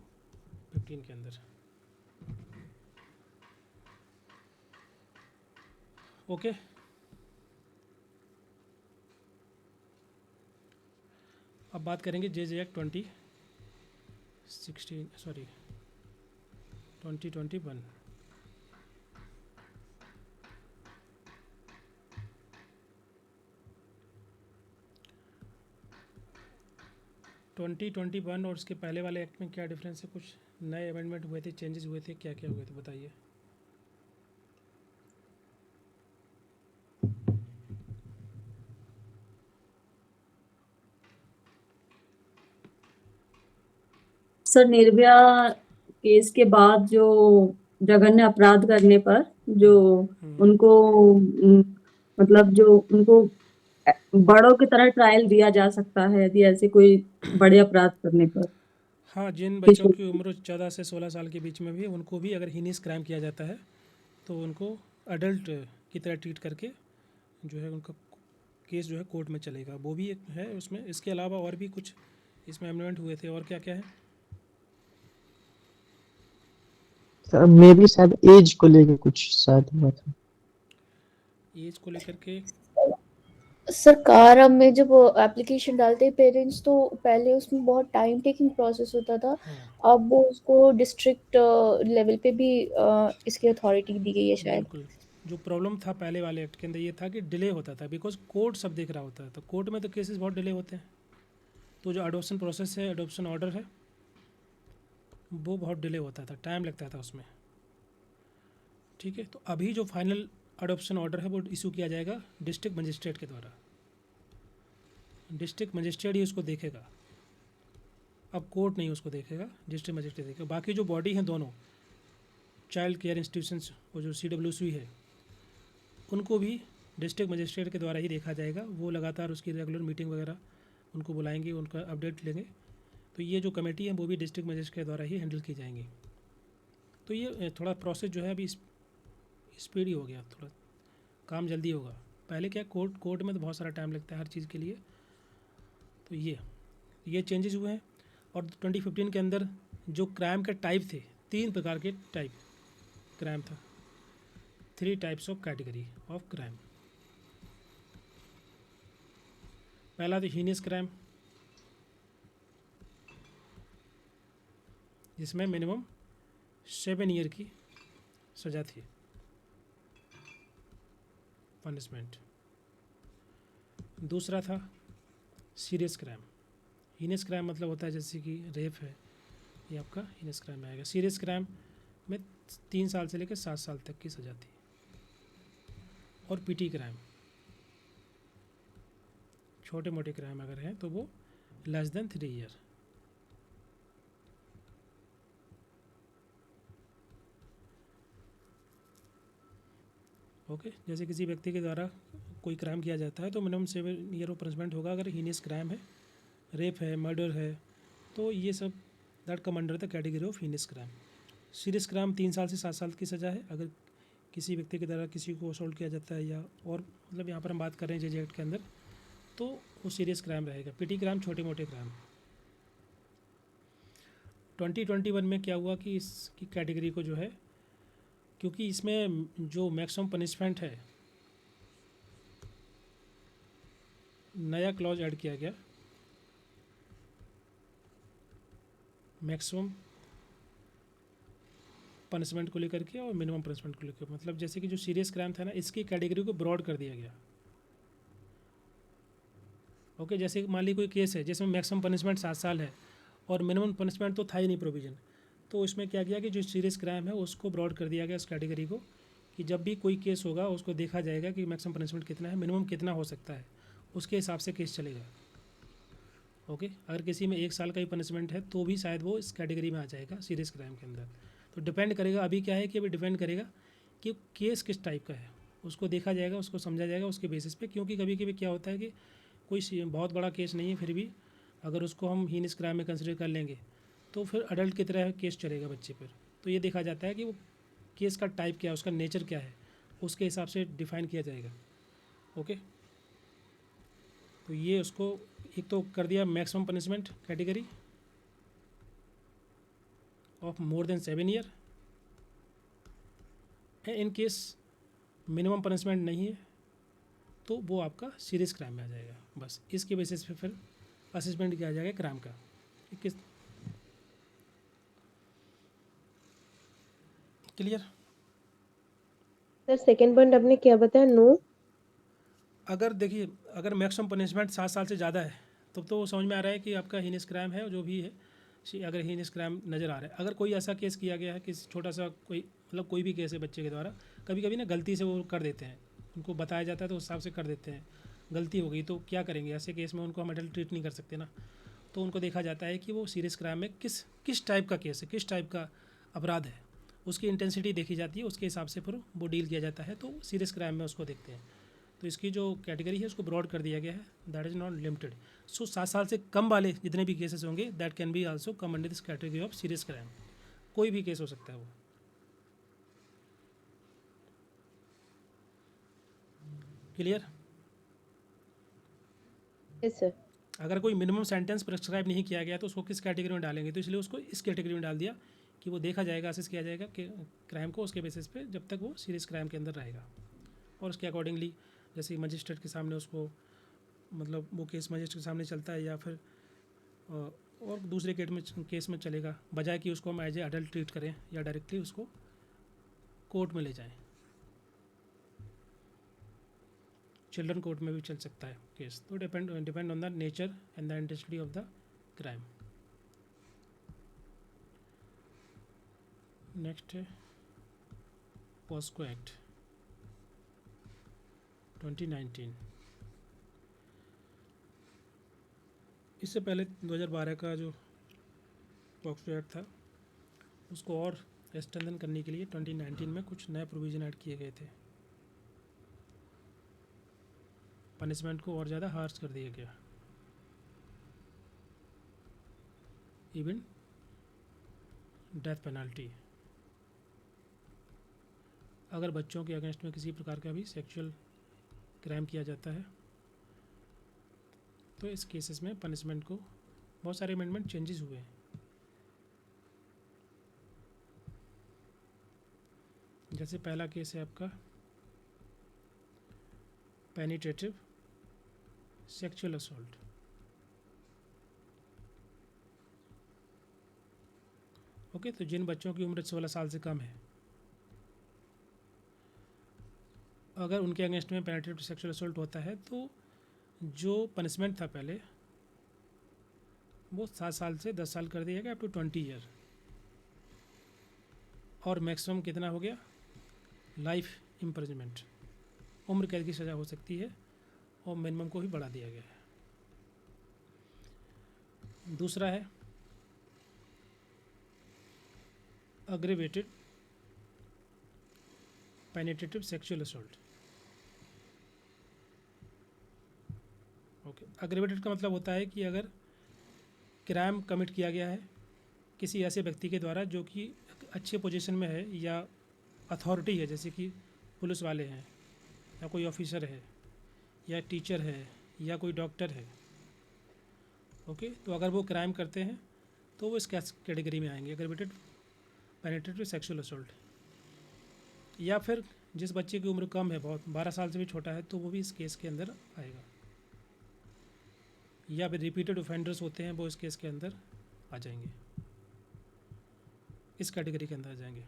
15 के अंदर। ओके, अब बात करेंगे जे एक्ट 2021। 2021 और उसके पहले वाले एक्ट में क्या डिफरेंस है? कुछ नए अमेंडमेंट हुए थे, चेंजेस हुए थे, क्या क्या हुए थे बताइए। सर निर्भया केस के बाद जो जघन्य अपराध करने पर जो उनको मतलब जो उनको बड़ों की तरह ट्रायल दिया जा सकता है यदि ऐसे कोई बड़े अपराध करने पर। हाँ, जिन बच्चों की उम्र 14 से 16 साल के बीच में भी, उनको भी अगर हीनियस क्राइम किया जाता है तो उनको अडल्ट की तरह ट्रीट करके जो है उनका केस जो है कोर्ट में चलेगा, वो भी एक है उसमें। इसके अलावा और भी कुछ इसमें अमेंडमेंट हुए थे, और क्या क्या है? सर मे भी शायद एज को लेके कुछ शायद हुआ था। एज को लेकर के सरकार अब में जब एप्लीकेशन डालते हैं पेरेंट्स, तो पहले उसमें बहुत टाइम टेकिंग प्रोसेस होता था, अब वो उसको डिस्ट्रिक्ट लेवल पे भी इसकी अथॉरिटी दी गई है शायद। बिल्कुल। जो प्रॉब्लम था पहले वाले एक्ट के अंदर ये था कि डिले होता था, बिकॉज कोर्ट सब देख रहा होता है, तो कोर्ट में तो केसेस बहुत डिले होते हैं। तो जो अडोप्शन प्रोसेस है, अडोप्शन ऑर्डर है, वो बहुत डिले होता था, टाइम लगता था उसमें। ठीक है, तो अभी जो फाइनल अडोप्शन ऑर्डर है वो इशू किया जाएगा डिस्ट्रिक्ट मजिस्ट्रेट के द्वारा। डिस्ट्रिक्ट मजिस्ट्रेट ही उसको देखेगा, अब कोर्ट नहीं उसको देखेगा, डिस्ट्रिक्ट मजिस्ट्रेट देखेगा। बाकी जो बॉडी हैं दोनों, चाइल्ड केयर इंस्टीट्यूशंस और जो CWC है, उनको भी डिस्ट्रिक्ट मजिस्ट्रेट के द्वारा ही देखा जाएगा। वो लगातार उसकी रेगुलर मीटिंग वगैरह उनको बुलाएंगे, उनका अपडेट लेंगे। तो ये जो कमेटी है वो भी डिस्ट्रिक्ट मजिस्ट्रेट के द्वारा ही हैंडल की जाएंगी। तो ये थोड़ा प्रोसेस जो है अभी स्पीड ही हो गया, थोड़ा काम जल्दी होगा। पहले क्या कोर्ट में तो बहुत सारा टाइम लगता है हर चीज़ के लिए। तो ये चेंजेस हुए हैं। और 2015 के अंदर जो क्राइम के टाइप थे, 3 प्रकार के टाइप क्राइम था, 3 types of category of crime. पहला तो हीनियस क्राइम, जिसमें मिनिमम 7 ईयर की सज़ा थी, पनिशमेंट। दूसरा था सीरियस क्राइम। हीनियस क्राइम मतलब होता है जैसे कि रेप है, ये आपका हीनियस क्राइम में आएगा। सीरियस क्राइम में 3 साल से लेकर 7 साल तक की सज़ा थी। और PT क्राइम, छोटे मोटे क्राइम अगर हैं तो वो लेस देन 3 ईयर। ओके, जैसे किसी व्यक्ति के द्वारा कोई क्राइम किया जाता है तो मिनिमम 7 ईयर ऑफ पनिशमेंट होगा। अगर हीनियस क्राइम है, रेप है, मर्डर है, तो ये सब that come under the category of heinous crime. Serious crime 3 साल से 7 साल की सज़ा है अगर किसी व्यक्ति के द्वारा किसी को असॉल्ट किया जाता है, या और मतलब यहाँ पर हम बात कर रहे हैं जेजे एक्ट के अंदर, तो वो सीरियस क्राइम रहेगा। पिटी क्राइम छोटे मोटे क्राइम। 2021 में क्या हुआ कि इसकी कैटेगरी को जो है, क्योंकि इसमें जो मैक्सिमम पनिशमेंट है, नया क्लॉज ऐड किया गया, मैक्सिमम पनिशमेंट को लेकर के और मिनिमम पनिशमेंट को लेकर। मतलब जैसे कि जो सीरियस क्राइम था ना, इसकी कैटेगरी को ब्रॉड कर दिया गया। ओके, जैसे मान ली कोई केस है जिसमें मैक्सिमम पनिशमेंट 7 साल है और मिनिमम पनिशमेंट तो था ही नहीं प्रोविज़न, तो इसमें क्या किया कि जो सीरियस क्राइम है उसको ब्रॉड कर दिया गया इस कैटेगरी को, कि जब भी कोई केस होगा उसको देखा जाएगा कि मैक्सिमम पनिशमेंट कितना है, मिनिमम कितना हो सकता है, उसके हिसाब से केस चलेगा। ओके, अगर किसी में 1 साल का ही पनिशमेंट है तो भी शायद वो इस कैटेगरी में आ जाएगा सीरियस क्राइम के अंदर। तो डिपेंड करेगा, अभी क्या है कि अभी डिपेंड करेगा कि केस किस टाइप का है, उसको देखा जाएगा, उसको समझा जाएगा उसके बेसिस पे। क्योंकि कभी कभी क्या होता है कि कोई बहुत बड़ा केस नहीं है, फिर भी अगर उसको हम हीनियस क्राइम में कंसिडर कर लेंगे तो फिर अडल्ट की तरह केस चलेगा बच्चे पर। तो ये देखा जाता है कि वो केस का टाइप क्या है, उसका नेचर क्या है, उसके हिसाब से डिफ़ाइन किया जाएगा। ओके, तो ये उसको एक तो कर दिया maximum punishment category of more than 7 year. In case minimum punishment नहीं है तो वो आपका सीरियस क्राइम में आ जाएगा। बस इसके बेसिस पे फिर असेसमेंट किया जाएगा क्राइम का कि किस। क्लियर? सर सेकंड पॉइंट आपने क्या बताया? नो, अगर देखिए, अगर मैक्सिमम पनिशमेंट 7 साल से ज़्यादा है तब तो वो समझ में आ रहा है कि आपका हीनियस क्राइम है, जो भी है अगर हीनियस क्राइम नज़र आ रहा है। अगर कोई ऐसा केस किया गया है कि छोटा सा कोई मतलब कोई भी केस है बच्चे के द्वारा, कभी कभी ना गलती से वो कर देते हैं, उनको बताया जाता है तो उस हिसाब से कर देते हैं, गलती हो गई तो क्या करेंगे ऐसे केस में, उनको हम अडल्ट ट्रीट नहीं कर सकते ना। तो उनको देखा जाता है कि वो सीरियस क्राइम में किस टाइप का केस है, किस टाइप का अपराध है, उसकी इंटेंसिटी देखी जाती है, उसके हिसाब से फिर वो डील किया जाता है। तो सीरियस क्राइम में उसको देखते हैं। तो इसकी जो कैटेगरी है उसको ब्रॉड कर दिया गया है, दैट इज़ नॉट लिमिटेड। सो 7 साल से कम वाले जितने भी केसेस होंगे that can be also come under this category of serious crime. कोई भी केस हो सकता है वो। क्लियर? Yes sir. अगर कोई मिनिमम सेंटेंस प्रिस्क्राइब नहीं किया गया तो उसको किस कैटेगरी में डालेंगे, तो इसलिए उसको इस कैटेगरी में डाल दिया कि वो देखा जाएगा, असेस किया जाएगा कि क्राइम को उसके बेसिस पे, जब तक वो सीरियस क्राइम के अंदर रहेगा। और उसके अकॉर्डिंगली जैसे मजिस्ट्रेट के सामने उसको मतलब वो केस मजिस्ट्रेट के सामने चलता है या फिर और दूसरे केस में चलेगा, बजाय कि उसको हम एज ए अडल्ट ट्रीट करें या डायरेक्टली उसको कोर्ट में ले जाएं। चिल्ड्रन कोर्ट में भी चल सकता है केस। तो depend on the nature and the intensity of the crime. Next है पॉस्को एक्ट 2019। इससे पहले 2012 का जो पॉक्सो एक्ट था उसको और स्ट्रेंथन करने के लिए 2019 में कुछ नए प्रोविज़न ऐड किए गए थे। पनिशमेंट को और ज़्यादा हार्श कर दिया गया, इवन डेथ पेनल्टी। अगर बच्चों के अगेंस्ट में किसी प्रकार का भी सेक्सुअल क्राइम किया जाता है तो इस केसेस में पनिशमेंट को बहुत सारे अमेंडमेंट चेंजेस हुए हैं। जैसे पहला केस है आपका पेनिट्रेटिव सेक्सुअल असॉल्ट। ओके, तो जिन बच्चों की उम्र 16 साल से कम है, अगर उनके अगेंस्ट में पेनिट्रेटिव सेक्सुअल असॉल्ट होता है तो जो पनिशमेंट था पहले वो 7 साल से 10 साल कर दिया गया, अप टू 20 ईयर। और मैक्सिमम कितना हो गया? लाइफ इम्प्रिजनमेंट, उम्र कैद की सज़ा हो सकती है, और मिनिमम को भी बढ़ा दिया गया है। दूसरा है अग्रेवेटेड पेनिट्रेटिव सेक्सुअल असॉल्ट। ओके, अग्रेवेटेड का मतलब होता है कि अगर क्राइम कमिट किया गया है किसी ऐसे व्यक्ति के द्वारा जो कि अच्छे पोजीशन में है या अथॉरिटी है, जैसे कि पुलिस वाले हैं या कोई ऑफिसर है या टीचर है या कोई डॉक्टर है। ओके, तो अगर वो क्राइम करते हैं तो वो इस कैटेगरी में आएंगे, एग्रेवेटेड पेनिट्रेटिव सेक्सुअल असॉल्ट। या फिर जिस बच्चे की उम्र कम है, बहुत 12 साल से भी छोटा है, तो वो भी इस केस के अंदर आएगा। या फिर रिपीटेड ऑफेंडर्स होते हैं, वो इस केस के अंदर आ जाएंगे, इस कैटेगरी के अंदर आ जाएंगे।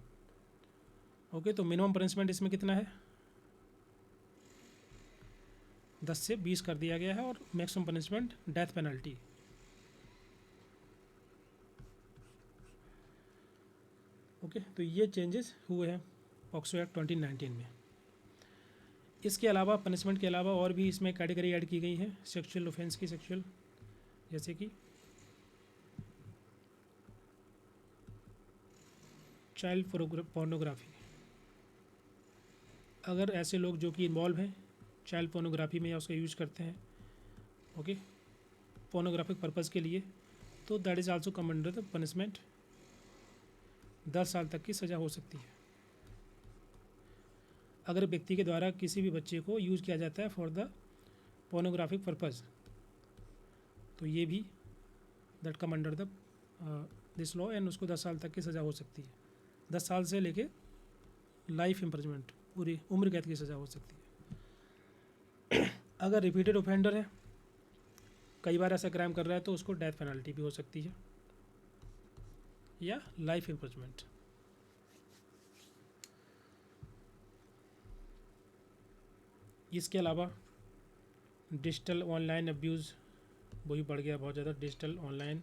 ओके, तो मिनिमम पनिशमेंट इसमें कितना है? 10 से 20 कर दिया गया है, और maximum punishment death penalty. Okay, तो ये चेंजेस हुए हैं पॉक्सो एक्ट 2019 में। इसके अलावा पनिशमेंट के अलावा और भी इसमें कैटेगरी ऐड की गई है सेक्सुअल ऑफेंस की, सेक्सुअल, जैसे कि चाइल्ड पोर्नोग्राफी। अगर ऐसे लोग जो कि इन्वॉल्व हैं चाइल्ड पोर्नोग्राफी में या उसका यूज करते हैं, ओके, पोर्नोग्राफिक पर्पज़ के लिए, तो that is also come under the punishment. 10 साल तक की सज़ा हो सकती है। अगर व्यक्ति के द्वारा किसी भी बच्चे को यूज़ किया जाता है फॉर द पोर्नोग्राफिक पर्पज़, तो ये भी that come under the this law, and उसको 10 साल तक की सज़ा हो सकती है। 10 साल से लेके लाइफ इम्प्रिजमेंट, पूरी उम्र कैद की सज़ा हो सकती है। अगर रिपीटेड ऑफेंडर है, कई बार ऐसा क्राइम कर रहा है, तो उसको डेथ पेनल्टी भी हो सकती है या लाइफ इम्प्रिजमेंट। इसके अलावा डिजिटल ऑनलाइन अब्यूज़ वो भी बढ़ गया बहुत ज़्यादा। डिजिटल ऑनलाइन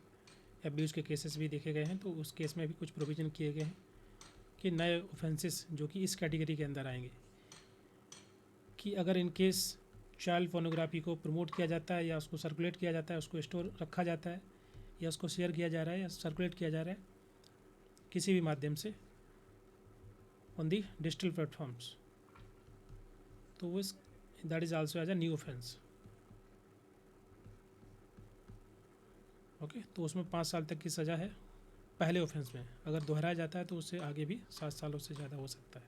अब्यूज़ के केसेस भी देखे गए हैं, तो उस केस में भी कुछ प्रोविज़न किए गए हैं कि नए ऑफेंसेस जो कि इस कैटेगरी के अंदर आएंगे, कि अगर इन केस चाइल्ड पोर्नोग्राफी को प्रमोट किया जाता है या उसको सर्कुलेट किया जाता है, उसको स्टोर रखा जाता है या उसको शेयर किया जा रहा है या सर्कुलेट किया जा रहा है किसी भी माध्यम से ऑन दी डिजिटल प्लेटफॉर्म्स, तो वो that is also as a new offence. Okay, तो उसमें 5 साल तक की सज़ा है पहले ऑफेंस में। अगर दोहराया जाता है तो उससे आगे भी 7 सालों से ज़्यादा हो सकता है।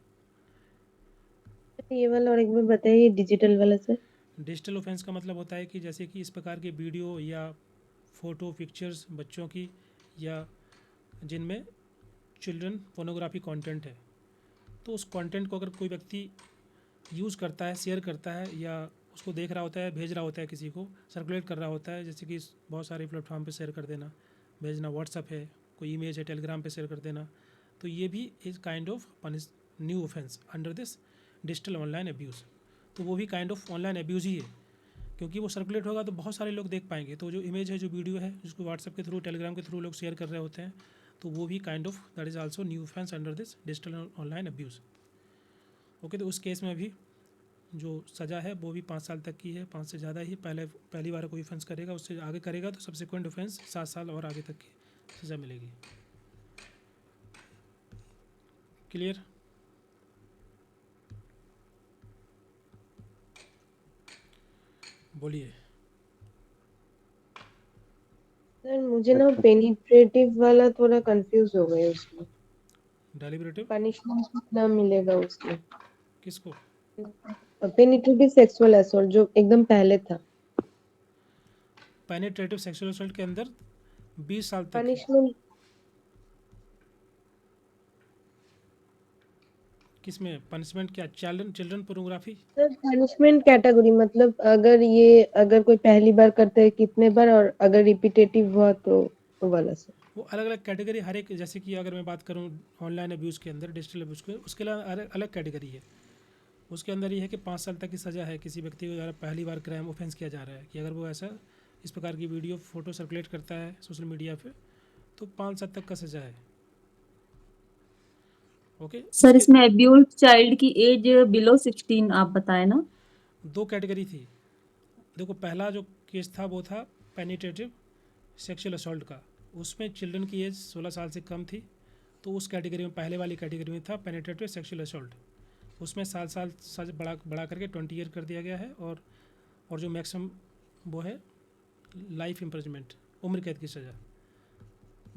ये वाला और एक बार बताइए, डिजिटल वाला सर। डिजिटल ऑफेंस का मतलब होता है कि जैसे कि इस प्रकार के वीडियो या फ़ोटो, पिक्चर्स बच्चों की, या जिनमें चिल्ड्रन पोर्नोग्राफी कंटेंट है, तो उस कंटेंट को अगर कोई व्यक्ति यूज़ करता है, शेयर करता है, या उसको देख रहा होता है, भेज रहा होता है, किसी को सर्कुलेट कर रहा होता है, जैसे कि बहुत सारे प्लेटफॉर्म पे शेयर कर देना, भेजना, व्हाट्सअप है, कोई इमेज है, टेलीग्राम पे शेयर कर देना, तो ये भी is kind of new offence under this digital online abuse. तो वो भी काइंड ऑफ ऑनलाइन अब्यूज़ ही है, क्योंकि वो सर्कुलेट होगा तो बहुत सारे लोग देख पाएंगे। तो जो इमेज है, जो वीडियो है, जिसको व्हाट्सएप के थ्रू, टेलीग्राम के थ्रू लोग शेयर कर रहे होते हैं, तो वो भी kind of that is also new offence under this digital online abuse. Okay, तो उस केस में भी जो सज़ा है वो भी 5 साल तक की है, 5 से ज़्यादा ही। पहली बार कोई ऑफेंस करेगा, उससे आगे करेगा तो सब्सिक्वेंट ऑफेंस 7 साल और आगे तक की सज़ा मिलेगी। क्लियर? बोलिए। सर मुझे ना पेनिट्रेटिव वाला थोड़ा कंफ्यूज हो गए उसमें। डेलिबरेटिव पनिशमेंट कितना मिलेगा उसमें? किसको? पेनिट्रेटिव सेक्सुअल असॉल्ट जो एकदम पहले था, पेनिट्रेटिव सेक्सुअल असॉल्ट के अंदर 20 साल तक है। पनिशमेंट किसमें पनिशमेंट? क्या children pornography? Sir punishment category मतलब अगर कोई पहली बार करता है कितने बार, और अगर रिपीटेटिव हुआ तो वो वाला सर। वो अलग अलग कैटेगरी हर एक, जैसे कि अगर मैं बात करूँ ऑनलाइन अब्यूज़ के अंदर, डिजिटल अब्यूज़ के, उसके अलावा अलग अलग कैटेगरी है। उसके अंदर ये है कि 5 साल तक की सज़ा है किसी व्यक्ति के द्वारा पहली बार क्राइम ऑफेंस किया जा रहा है, कि अगर वो ऐसा इस प्रकार की वीडियो, फोटो सर्कुलेट करता है सोशल मीडिया पे, तो 5 साल तक का सज़ा है। ओके, सर इसमें अब्यूज चाइल्ड की एज बिलो 16 आप बताए ना? 2 कैटेगरी थी। देखो, पहला जो केस था वो था पेनिट्रेटिव सेक्सुअल असॉल्ट का, उसमें चिल्ड्रन की एज 16 साल से कम थी, तो उस कैटेगरी में, पहले वाली कैटेगरी में था पेनिट्रेटिव सेक्सुअल असॉल्ट, उसमें साल सज बढ़ा करके 20 ईयर कर दिया गया है। और जो मैक्सिमम वो है लाइफ इम्प्रिजमेंट, उम्र कैद की सज़ा।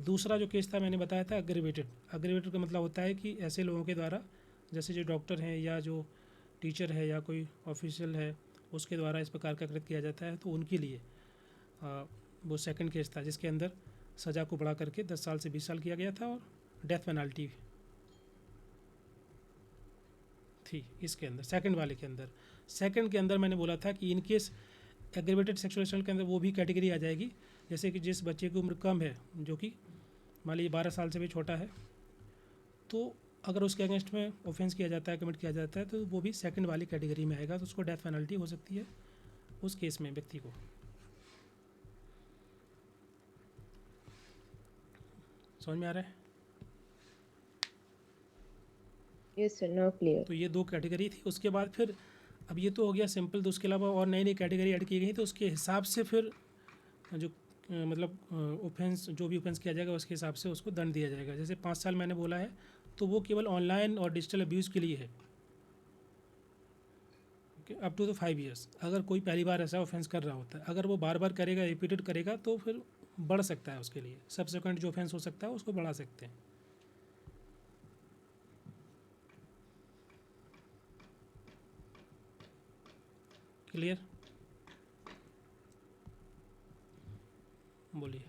दूसरा जो केस था मैंने बताया था अग्रेवेटेड का मतलब होता है कि ऐसे लोगों के द्वारा, जैसे जो डॉक्टर हैं या जो टीचर है या कोई ऑफिशियल है, उसके द्वारा इस प्रकार का कृत्य किया जाता है, तो उनके लिए वो सेकंड केस था जिसके अंदर सज़ा को बढ़ा करके 10 साल से 20 साल किया गया था और डेथ पेनाल्टी थी इसके अंदर। सेकंड वाले के अंदर, सेकंड के अंदर मैंने बोला था कि in case aggravated sexual assault के अंदर वो भी कैटेगरी आ जाएगी, जैसे कि जिस बच्चे की उम्र कम है, जो कि मान लीजिए 12 साल से भी छोटा है, तो अगर उसके अगेंस्ट में ऑफेंस किया जाता है, कमिट किया जाता है, तो वो भी सेकंड वाली कैटेगरी में आएगा, तो उसको डेथ पेनल्टी हो सकती है उस केस में व्यक्ति को। समझ में आ रहा है? Yes sir, now clear. तो ये 2 कैटेगरी थी। उसके बाद फिर अब ये तो हो गया सिंपल, तो उसके अलावा और नई नई कैटेगरी ऐड की गई, तो उसके हिसाब से फिर जो मतलब ऑफेंस, जो भी ऑफेंस किया जाएगा उसके हिसाब से उसको दंड दिया जाएगा। जैसे 5 साल मैंने बोला है, तो वो केवल ऑनलाइन और डिजिटल अब्यूज़ के लिए है, अप टू 5 ईयर्स। अगर कोई पहली बार ऐसा ऑफेंस कर रहा होता है, अगर वो बार बार करेगा, रिपीटेड करेगा, तो फिर बढ़ सकता है उसके लिए, सब्सिक्वेंट जो ऑफेंस हो सकता है उसको बढ़ा सकते हैं। क्लियर? बोलिए।